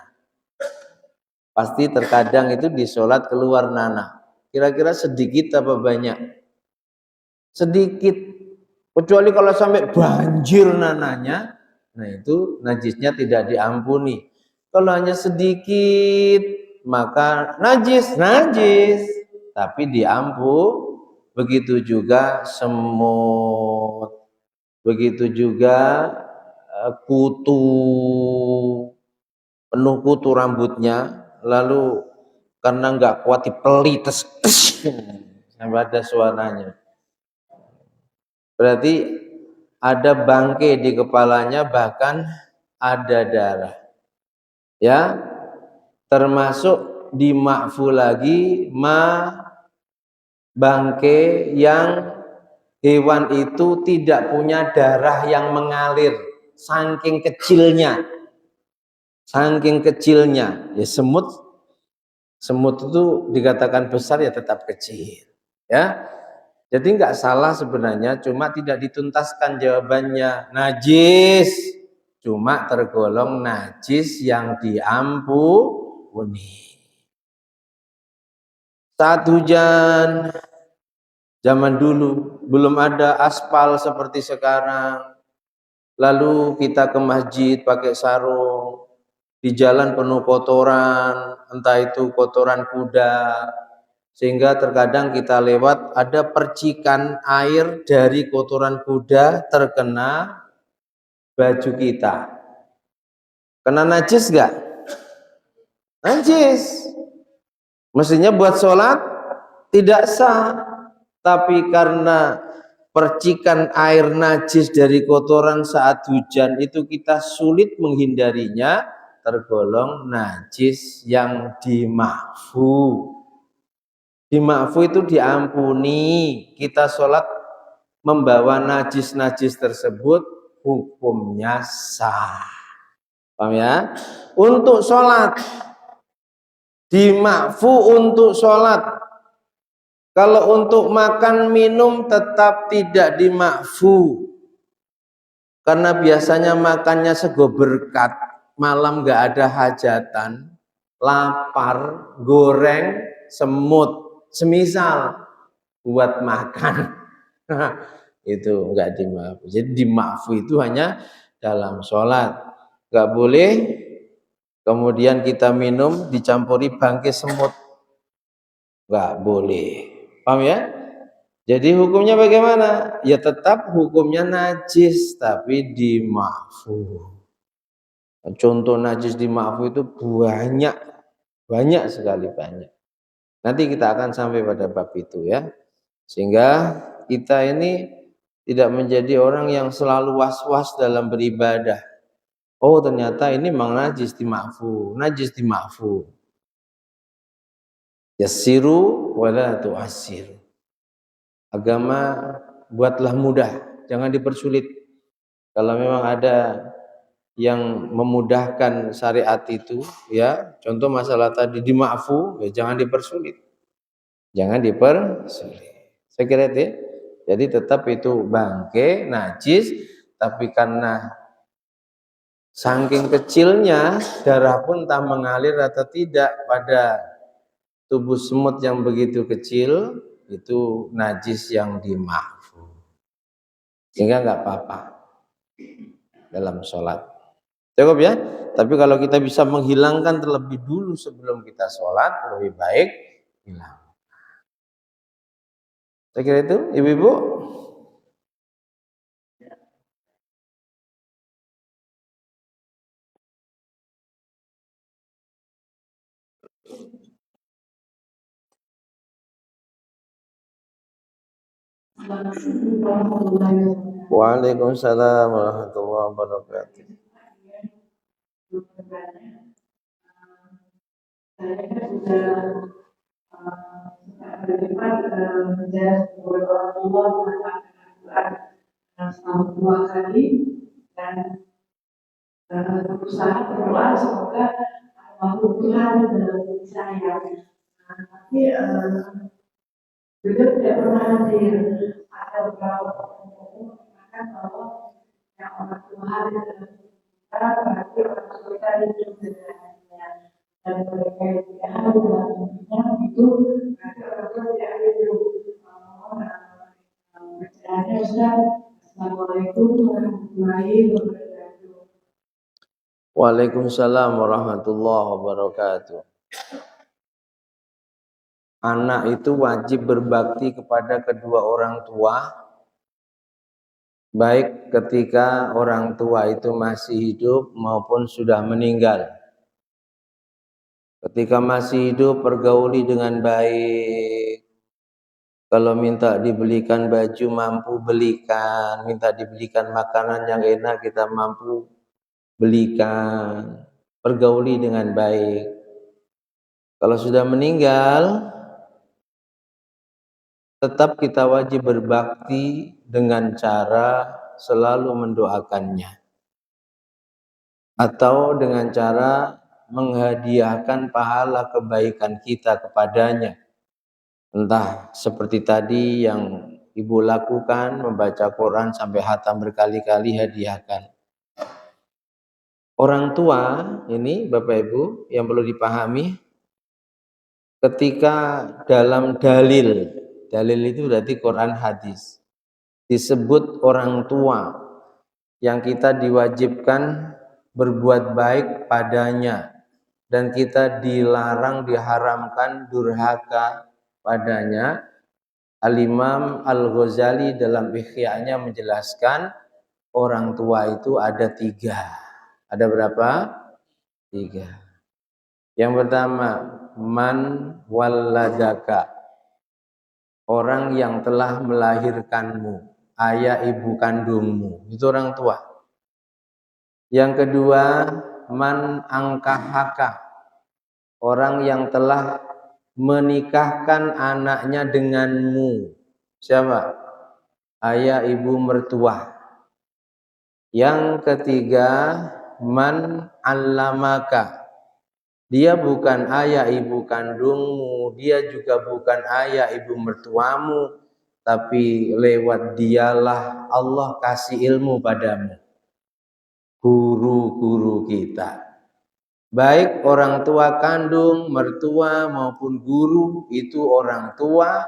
Pasti terkadang itu di sholat keluar nanah. Kira-kira sedikit apa banyak? Sedikit. Kecuali kalau sampai banjir nanahnya, nah itu najisnya tidak diampuni. Kalau hanya sedikit, maka najis, tapi diampun. Begitu juga semut, begitu juga kutu, penuh kutu rambutnya, lalu karena nggak kuat dipeli, sampai ada suaranya. Berarti ada bangkai di kepalanya, bahkan ada darah. Ya, termasuk dimakfu lagi bangkai yang hewan itu tidak punya darah yang mengalir, saking kecilnya. Ya semut itu dikatakan besar ya tetap kecil. Ya, jadi nggak salah sebenarnya, cuma tidak dituntaskan jawabannya. Najis, cuma tergolong najis yang diampuni. Saat hujan, zaman dulu belum ada aspal seperti sekarang. Lalu kita ke masjid pakai sarung, di jalan penuh kotoran, entah itu kotoran kuda, sehingga terkadang kita lewat ada percikan air dari kotoran kuda terkena baju kita. Kena najis gak? Najis. Mestinya buat sholat tidak sah. Tapi karena percikan air najis dari kotoran saat hujan itu kita sulit menghindarinya, tergolong najis yang dimakfu. Dimakfu itu diampuni. Kita sholat membawa najis-najis tersebut, hukumnya sah. Paham ya? Untuk sholat, dimakfu untuk sholat. Kalau untuk makan minum tetap tidak dimakfu. Karena biasanya makannya sego berkat, malam gak ada hajatan, lapar, goreng, semut, semisal buat makan. Itu enggak dimaafi. Jadi dimaafi itu hanya dalam sholat. Enggak boleh kemudian kita minum dicampuri bangkai semut. Enggak boleh. Paham ya? Jadi hukumnya bagaimana? Ya tetap hukumnya najis tapi dimaafu. Contoh najis dimaafu itu banyak sekali banyak. Nanti kita akan sampai pada bab itu ya. Sehingga kita ini tidak menjadi orang yang selalu was-was dalam beribadah. Oh ternyata ini memang najis dimaafu. Yassiru wala tu'assiru. Agama buatlah mudah, jangan dipersulit. Kalau memang ada yang memudahkan syariat itu, ya, contoh masalah tadi dimaafu, ya jangan dipersulit. Jangan dipersulit. Saya kira itu ya. Jadi tetap itu bangke, najis, tapi karena saking kecilnya darah pun tak mengalir atau tidak pada tubuh semut yang begitu kecil, itu najis yang dimaafu. Sehingga enggak apa-apa dalam sholat. Cukup ya? Tapi kalau kita bisa menghilangkan terlebih dulu sebelum kita sholat, lebih baik hilang. Saya kira itu, ibu-ibu. Waalaikumsalam warahmatullahi wabarakatuh. Saya sudah menjadi orang tua mengatakan selama 2 kali dan berusaha berdoa semoga almarhum Tuhan dalam diri saya. Tapi beliau tidak pernah hadir. Ada beberapa orang mengatakan bahwa yang orang Tuhan dalam kita berarti orang tua kita itu sebenarnya dan mereka yang tidak hadir dalam dirinya itu berarti orang tua tidak hadir dulu. Bacaannya Ustaz. Assalamualaikum warahmatullahi wabarakatuh. Waalaikumsalam warahmatullahi wabarakatuh. Anak itu wajib berbakti kepada kedua orang tua, baik ketika orang tua itu masih hidup maupun sudah meninggal. Ketika masih hidup pergauli dengan baik. Kalau minta dibelikan baju mampu belikan, minta dibelikan makanan yang enak kita mampu belikan. Pergauli dengan baik. Kalau sudah meninggal, tetap kita wajib berbakti dengan cara selalu mendoakannya. Atau dengan cara menghadiahkan pahala kebaikan kita kepadanya. Entah seperti tadi yang ibu lakukan, membaca Quran sampai khatam berkali-kali, hadiahkan. Orang tua ini Bapak Ibu yang perlu dipahami, ketika dalam dalil itu berarti Quran hadis, disebut orang tua yang kita diwajibkan berbuat baik padanya dan kita dilarang, diharamkan durhaka padanya. Al-Imam Al-Ghazali dalam Ihya-nya menjelaskan orang tua itu ada 3. Ada berapa? 3. Yang pertama, man walladaka, orang yang telah melahirkanmu, ayah ibu kandungmu, itu orang tua. Yang kedua, man angkahaka, orang yang telah menikahkan anaknya denganmu. Siapa? Ayah ibu mertua. Yang ketiga, man allamaka, dia bukan ayah ibu kandungmu, dia juga bukan ayah ibu mertuamu, tapi lewat dialah Allah kasih ilmu padamu. Guru-guru kita. Baik orang tua kandung, mertua maupun guru, itu orang tua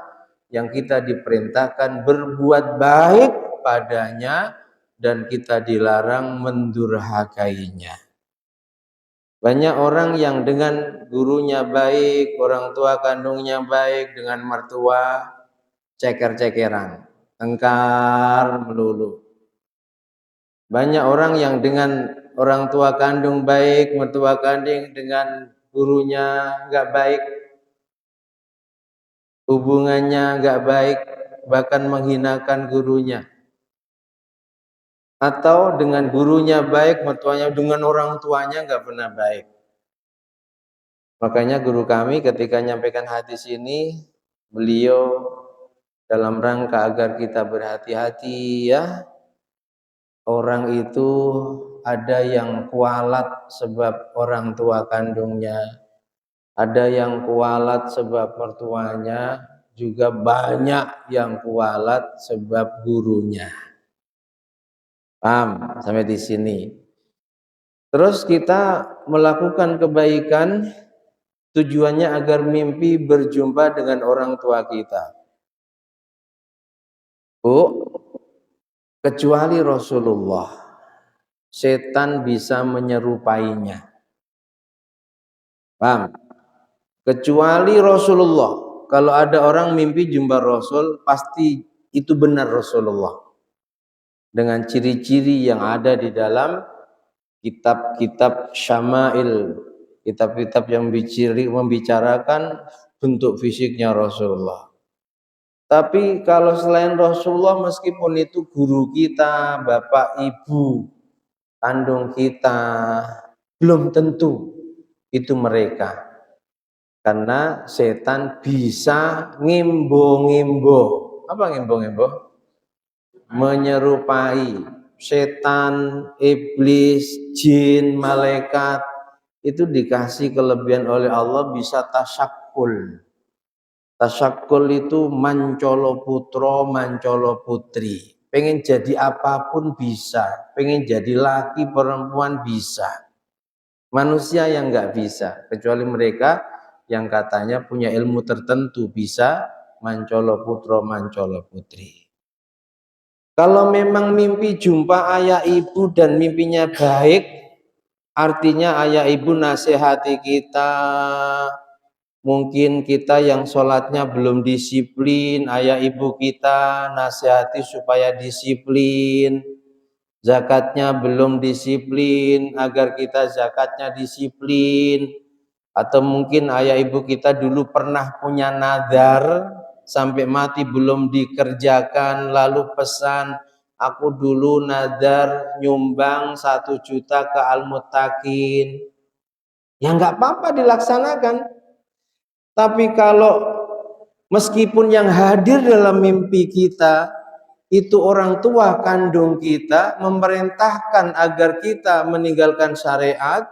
yang kita diperintahkan berbuat baik padanya dan kita dilarang mendurhakainya. Banyak orang yang dengan gurunya baik, orang tua kandungnya baik, dengan mertua ceker-cekeran, tengkar melulu. Banyak orang yang dengan orang tua kandung baik, mertua kandung, dengan gurunya nggak baik, hubungannya nggak baik, bahkan menghinakan gurunya. Atau dengan gurunya baik, mertuanya, dengan orang tuanya nggak pernah baik. Makanya guru kami ketika menyampaikan hadis ini, beliau dalam rangka agar kita berhati-hati ya. Orang itu ada yang kualat sebab orang tua kandungnya, ada yang kualat sebab mertuanya, juga banyak yang kualat sebab gurunya. Paham sampai di sini? Terus kita melakukan kebaikan tujuannya agar mimpi berjumpa dengan orang tua kita. Bu, kecuali Rasulullah, setan bisa menyerupainya. Paham? Kecuali Rasulullah. Kalau ada orang mimpi jumpa Rasul, pasti itu benar Rasulullah. Dengan ciri-ciri yang ada di dalam kitab-kitab syama'il, kitab-kitab yang membicarakan bentuk fisiknya Rasulullah. Tapi kalau selain Rasulullah, meskipun itu guru kita, bapak ibu kandung kita, belum tentu itu mereka. Karena setan bisa ngimbo-ngimbo. Apa ngimbo-ngimbo? Menyerupai. Setan, iblis, jin, malaikat itu dikasih kelebihan oleh Allah bisa tasyakul. Tasyakul itu mancolo putro, mancolo putri. Pengen jadi apapun bisa. Pengen jadi laki perempuan bisa. Manusia yang nggak bisa, kecuali mereka yang katanya punya ilmu tertentu bisa mancolo putro, mancolo putri. Kalau memang mimpi jumpa ayah ibu dan mimpinya baik, artinya ayah ibu nasihati kita. Mungkin kita yang sholatnya belum disiplin, ayah ibu kita nasihati supaya disiplin. Zakatnya belum disiplin, agar kita zakatnya disiplin. Atau mungkin ayah ibu kita dulu pernah punya nadar, sampai mati belum dikerjakan, lalu pesan, aku dulu nadar nyumbang 1 juta ke Al-Muttaqin. Ya nggak apa-apa dilaksanakan. Tapi kalau meskipun yang hadir dalam mimpi kita itu orang tua kandung kita memerintahkan agar kita meninggalkan syariat,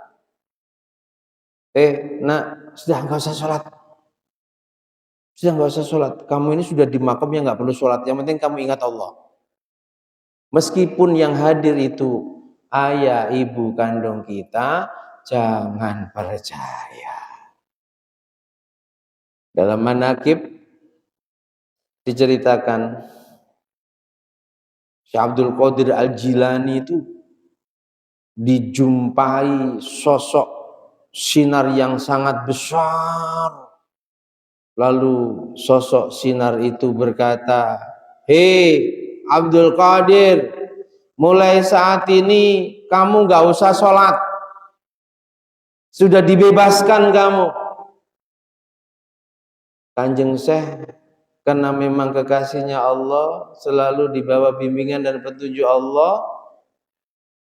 nak, sudah nggak usah sholat, sudah nggak usah sholat, kamu ini sudah di makam yang nggak perlu sholat, yang penting kamu ingat Allah. Meskipun yang hadir itu ayah ibu kandung kita, jangan percaya. Dalam manaqib diceritakan Syekh Abdul Qadir Al-Jilani itu dijumpai sosok sinar yang sangat besar. Lalu sosok sinar itu berkata, "Hei Abdul Qadir, mulai saat ini kamu gak usah sholat. Sudah dibebaskan kamu." Kanjeng Syekh karena memang kekasihnya Allah, selalu dibawa bimbingan dan petunjuk Allah,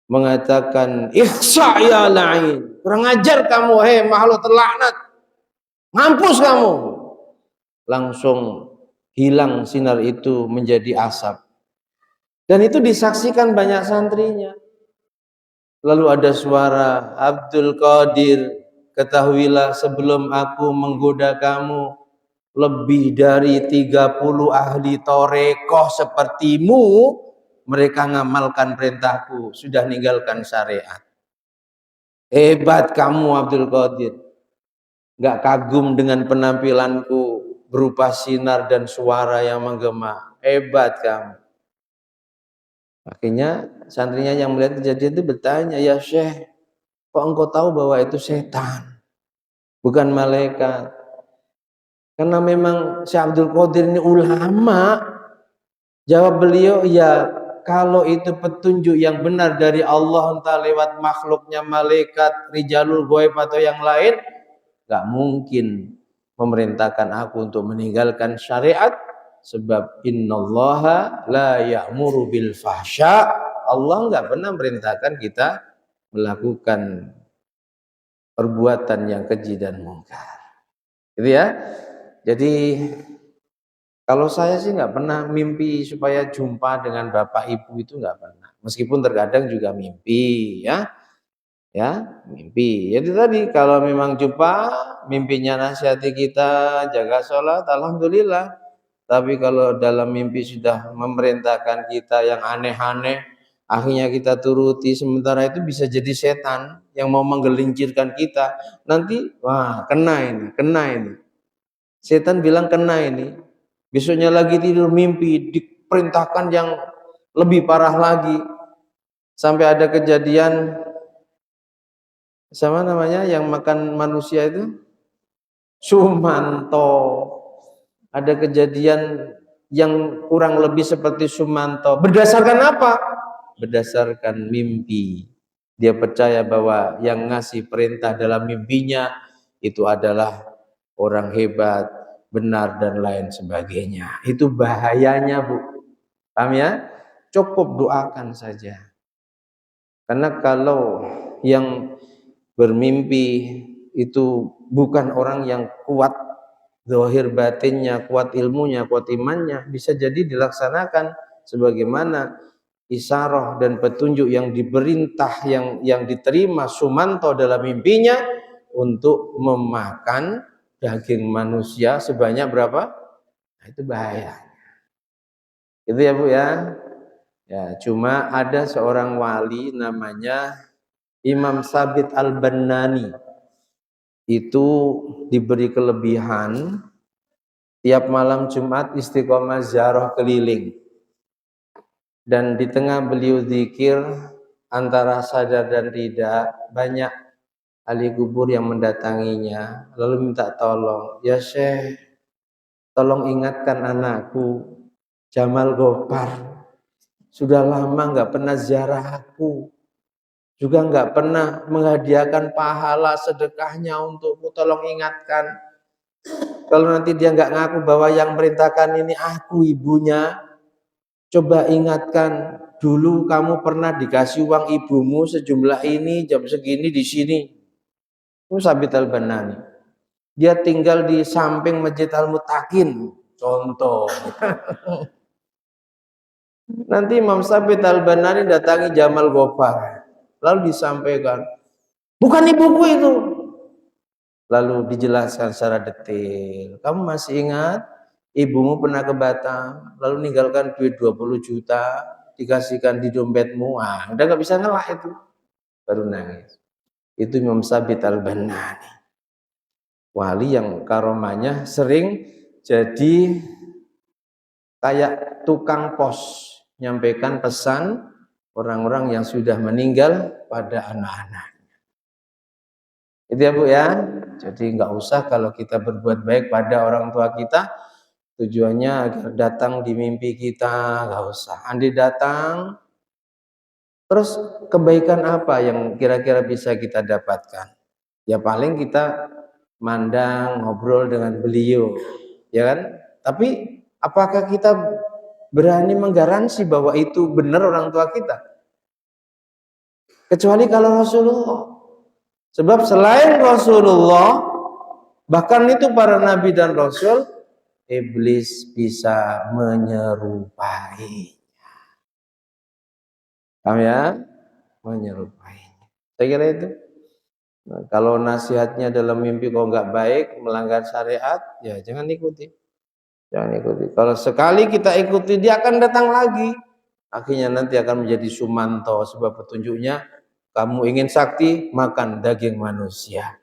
mengatakan, "Ikhsa ya la'in, kurang ajar kamu, hei makhluk terlaknat, mampus kamu." Langsung hilang sinar itu menjadi asap. Dan itu disaksikan banyak santrinya. Lalu ada suara, "Abdul Qadir, ketahuilah sebelum aku menggoda kamu, lebih dari 30 ahli torekoh sepertimu, mereka ngamalkan perintahku, sudah ninggalkan syariat." Hebat kamu Abdul Qadir. Nggak kagum dengan penampilanku berupa sinar dan suara yang menggema. Hebat kamu. Akhirnya santrinya yang melihat kejadian itu bertanya, ya Syekh, kok engkau tahu bahwa itu setan, bukan malaikat? Karena memang Syekh Abdul Qadir ini ulama. Jawab beliau, ya kalau itu petunjuk yang benar dari Allah, entah lewat makhluknya malaikat, rijalul ghaib atau yang lain, gak mungkin memerintahkan aku untuk meninggalkan syariat, sebab innallaha la ya'muru bil fahsya. Allah gak pernah merintahkan kita melakukan perbuatan yang keji dan mungkar. Gitu ya. Jadi kalau saya sih nggak pernah mimpi supaya jumpa dengan bapak ibu, itu nggak pernah. Meskipun terkadang juga mimpi ya. Ya, mimpi. Jadi tadi kalau memang jumpa, mimpinya nasihati kita jaga sholat, alhamdulillah. Tapi kalau dalam mimpi sudah memerintahkan kita yang aneh-aneh, akhirnya kita turuti, sementara itu bisa jadi setan yang mau menggelincirkan kita. Nanti, wah, kena ini. Setan bilang kena ini. Besoknya lagi tidur mimpi, diperintahkan yang lebih parah lagi. Sampai ada kejadian, sama namanya yang makan manusia itu Sumanto. Ada kejadian yang kurang lebih seperti Sumanto. Berdasarkan apa? Berdasarkan mimpi. Dia percaya bahwa yang ngasih perintah dalam mimpinya itu adalah orang hebat, benar dan lain sebagainya. Itu bahayanya, Bu. Paham ya? Cukup doakan saja. Karena kalau yang bermimpi itu bukan orang yang kuat zahir batinnya, kuat ilmunya, kuat imannya, bisa jadi dilaksanakan sebagaimana isyarah dan petunjuk yang diperintah, yang diterima Sumanto dalam mimpinya untuk memakan daging manusia sebanyak berapa? Nah, itu bahaya. Itu ya Bu ya. Ya, cuma ada seorang wali namanya Imam Sabit Al-Bannani. Itu diberi kelebihan tiap malam Jumat istiqomah ziarah keliling. Dan di tengah beliau zikir, antara sadar dan tidak, banyak ahli kubur yang mendatanginya, lalu minta tolong, ya Syekh, tolong ingatkan anakku Jamal Gopar, sudah lama nggak pernah ziarah aku, juga nggak pernah menghadiahkan pahala sedekahnya untukku, tolong ingatkan. Kalau nanti dia nggak ngaku bahwa yang merintahkan ini aku ibunya, coba ingatkan, dulu kamu pernah dikasih uang ibumu sejumlah ini, jam segini di sini. Itu Sabit Al-Bannani. Dia tinggal di samping Masjid Al-Mutakin, contoh. Nanti Imam Sabit Al-Bannani datangi Jamal Gopar, lalu disampaikan, bukan ibuku itu. Lalu dijelaskan secara detail, kamu masih ingat ibumu pernah ke Batam, lalu ninggalkan duit 20 juta, dikasihkan di dompetmu, udah gak bisa ngelah itu. Baru nangis. Itu Imam Sabit Al-Bannani. Wali yang karomahnya sering jadi kayak tukang pos, nyampaikan pesan orang-orang yang sudah meninggal pada anak-anak. Itu ya Bu ya. Jadi nggak usah kalau kita berbuat baik pada orang tua kita, tujuannya agar datang di mimpi kita, nggak usah. Andi datang, terus kebaikan apa yang kira-kira bisa kita dapatkan? Ya paling kita mandang, ngobrol dengan beliau, ya kan? Tapi apakah kita berani menggaransi bahwa itu benar orang tua kita? Kecuali kalau Rasulullah. Sebab selain Rasulullah, bahkan itu para nabi dan rasul, iblis bisa menyerupai. Paham ya? Menyerupai. Saya kira itu. Nah, kalau nasihatnya dalam mimpi kok nggak baik, melanggar syariat, ya jangan ikuti. Jangan ikuti. Kalau sekali kita ikuti, dia akan datang lagi. Akhirnya nanti akan menjadi Sumanto, sebab petunjuknya Kamu ingin sakti, makan daging manusia.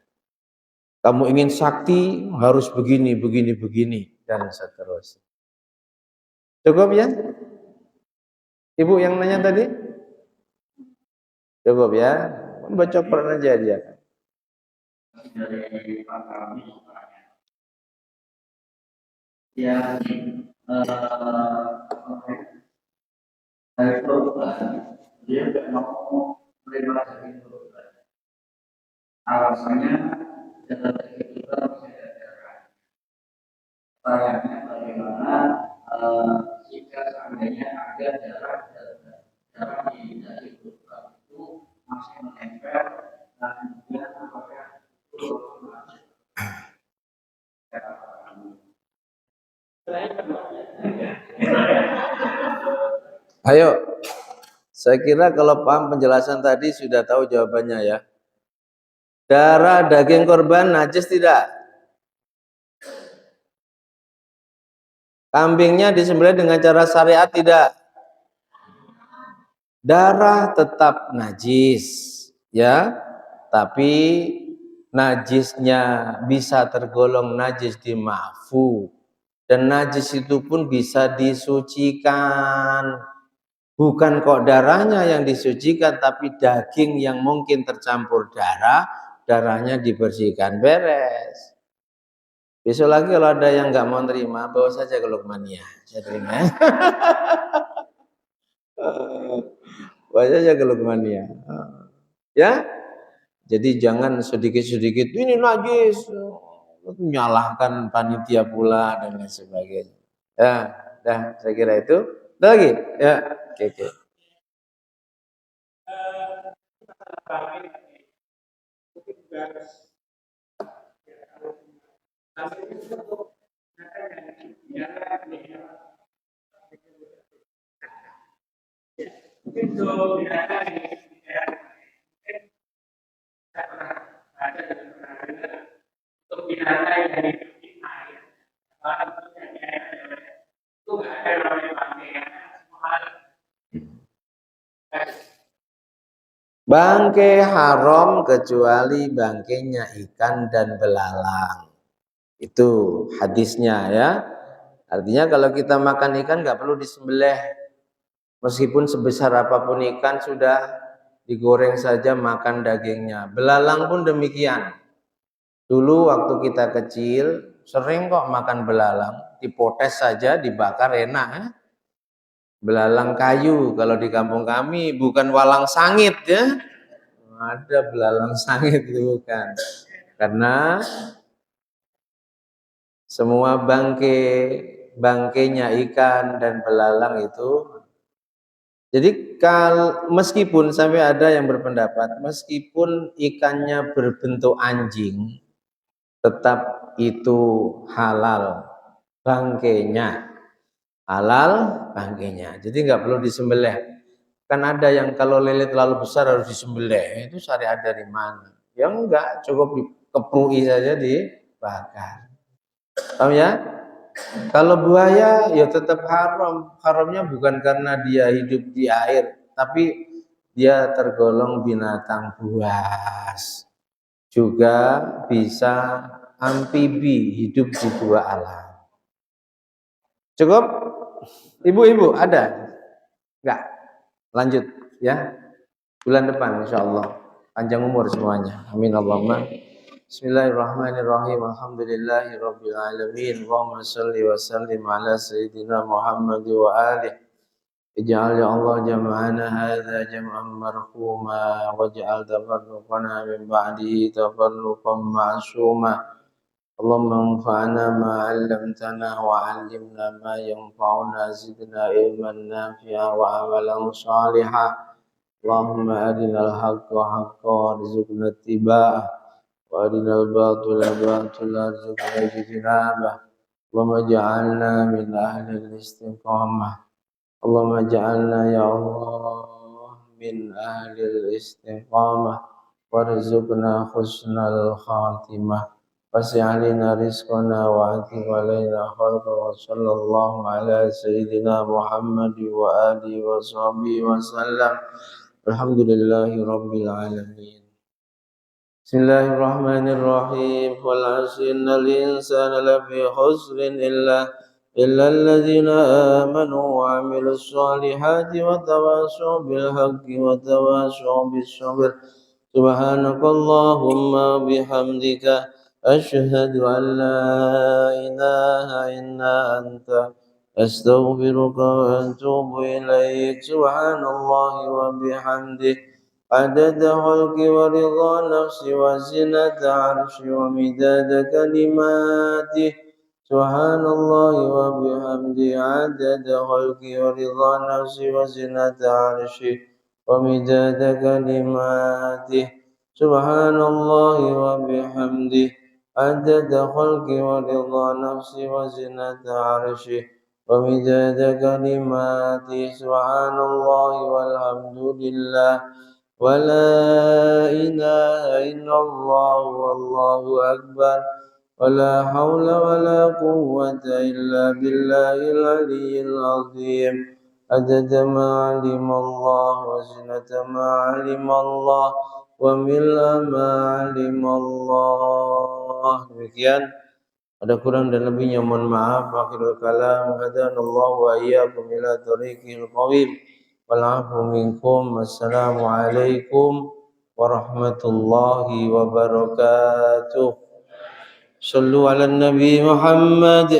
Kamu ingin sakti, harus begini, begini, begini, dan seterusnya. Cukup ya? Ibu yang nanya tadi? Cukup ya? Baca Quran aja dia. Dari Pak Kami yang dari korban dia nggak mau menerima daging korban. Alasannya daging korban masih ada darah. Sayangnya bagaimana jika seandainya ada darah di daging korban itu masih menempel dan kemudian apakah itu Ayo, saya kira kalau paham penjelasan tadi sudah tahu jawabannya ya. Darah daging korban najis tidak? Kambingnya disembelih dengan cara syariat tidak? Darah tetap najis, ya. Tapi najisnya bisa tergolong najis di ma'fu. Dan najis itu pun bisa disucikan. Bukan kok darahnya yang disucikan, tapi daging yang mungkin tercampur darah, darahnya dibersihkan, beres. Besok lagi kalau ada yang nggak mau terima, bawa saja ke Lukmania. Saya terima ya. Bawa saja ke Lukmania. Ya, jadi jangan sedikit-sedikit, ini najis, menyalahkan panitia pula dan lain sebagainya. Ya, dah, saya kira itu. Ada lagi? Ya, oke. Bangkai haram kecuali bangkainya ikan dan belalang. Itu hadisnya ya. Artinya kalau kita makan ikan nggak perlu disembelih. Meskipun sebesar apapun ikan sudah digoreng saja makan dagingnya. Belalang pun demikian. Dulu waktu kita kecil sering kok makan belalang. Dipotes saja dibakar enak. Belalang kayu kalau di kampung kami bukan walang sangit ya. Ada belalang sangit itu bukan. Karena semua bangkainya ikan dan belalang itu. Jadi meskipun sampai ada yang berpendapat meskipun ikannya berbentuk anjing tetap itu halal bangkainya. Halal bangkainya. Jadi nggak perlu disembelih. Kan ada yang kalau lele terlalu besar harus disembelih. Itu syariat dari mana? Ya enggak, cukup dikeprui saja dibakar. Paham ya? Kalau buaya ya tetap haram. Haramnya bukan karena dia hidup di air, tapi dia tergolong binatang buas. Juga bisa amfibi, hidup di dua alam. Cukup? Ibu-ibu ada? Enggak? Lanjut ya. Bulan depan insyaallah. Panjang umur semuanya. Amin Allahumma. Bismillahirrahmanirrahim. Alhamdulillahirabbil alamin. Allahumma shalli wa sallim ala sayyidina Muhammad wa alihi. Ij'al ya Allah jam'ana hadza jam'an marhuma waj'al tafarruqana min ba'dihi tafarruqan ma'suma. Allahumma anfa'na ma 'allamtana wa 'allimna ma yanfa'una zidna ilman nafi'a wa amalan shalihan. Allahumma arinal haqqa haqqan warzuqna ittiba'ah وارنا الباطل باطلا وارزقنا اجتنابه اللهم اجعلنا من اهل الاستقامه اللهم اجعلنا يا الله من اهل الاستقامه وارزقنا حسن الخاتمه وسع علينا رزقنا وعتق علينا خلقه وصلى الله على سيدنا محمد واله وصحبه وسلم الحمد لله رب العالمين. بسم الله الرحمن الرحيم. والعصر إن الإنسان لفي خسر إلا الذين آمنوا وعملوا الصالحات وتواصوا بالحق وتواصوا بالصبر. سبحانك اللهم وبحمدك أشهد أن لا إله إلا أنت أستغفرك وأتوب إليك. سبحان الله وبحمده عدد خلق ورضا نفسي وزنة عرشي ومداد كلماته. سبحان الله وبحمده عدد خلقي ورضا نفسي وزنة عرشي ومداد كلماته. سبحان الله وبحمده عدد خلقي ورضا نفسي وزنة عرشي ومداد كلماته. سبحان الله والحمد لله ولا إله إلا الله والله أكبر ولا حول ولا قوة إلا بالله العلي العظيم. عدد ما علم الله وزنة ما علم الله وملء ما علم Allah. Demikian, ada kurang dan lebihnya mohon maaf. Akhirul kalam, hadanallahu wa iyyakum ila thoriqil qawim. Wal afu minkum. Assalamualaikum warahmatullahi wabarakatuh. Sallu ala Nabi Muhammad.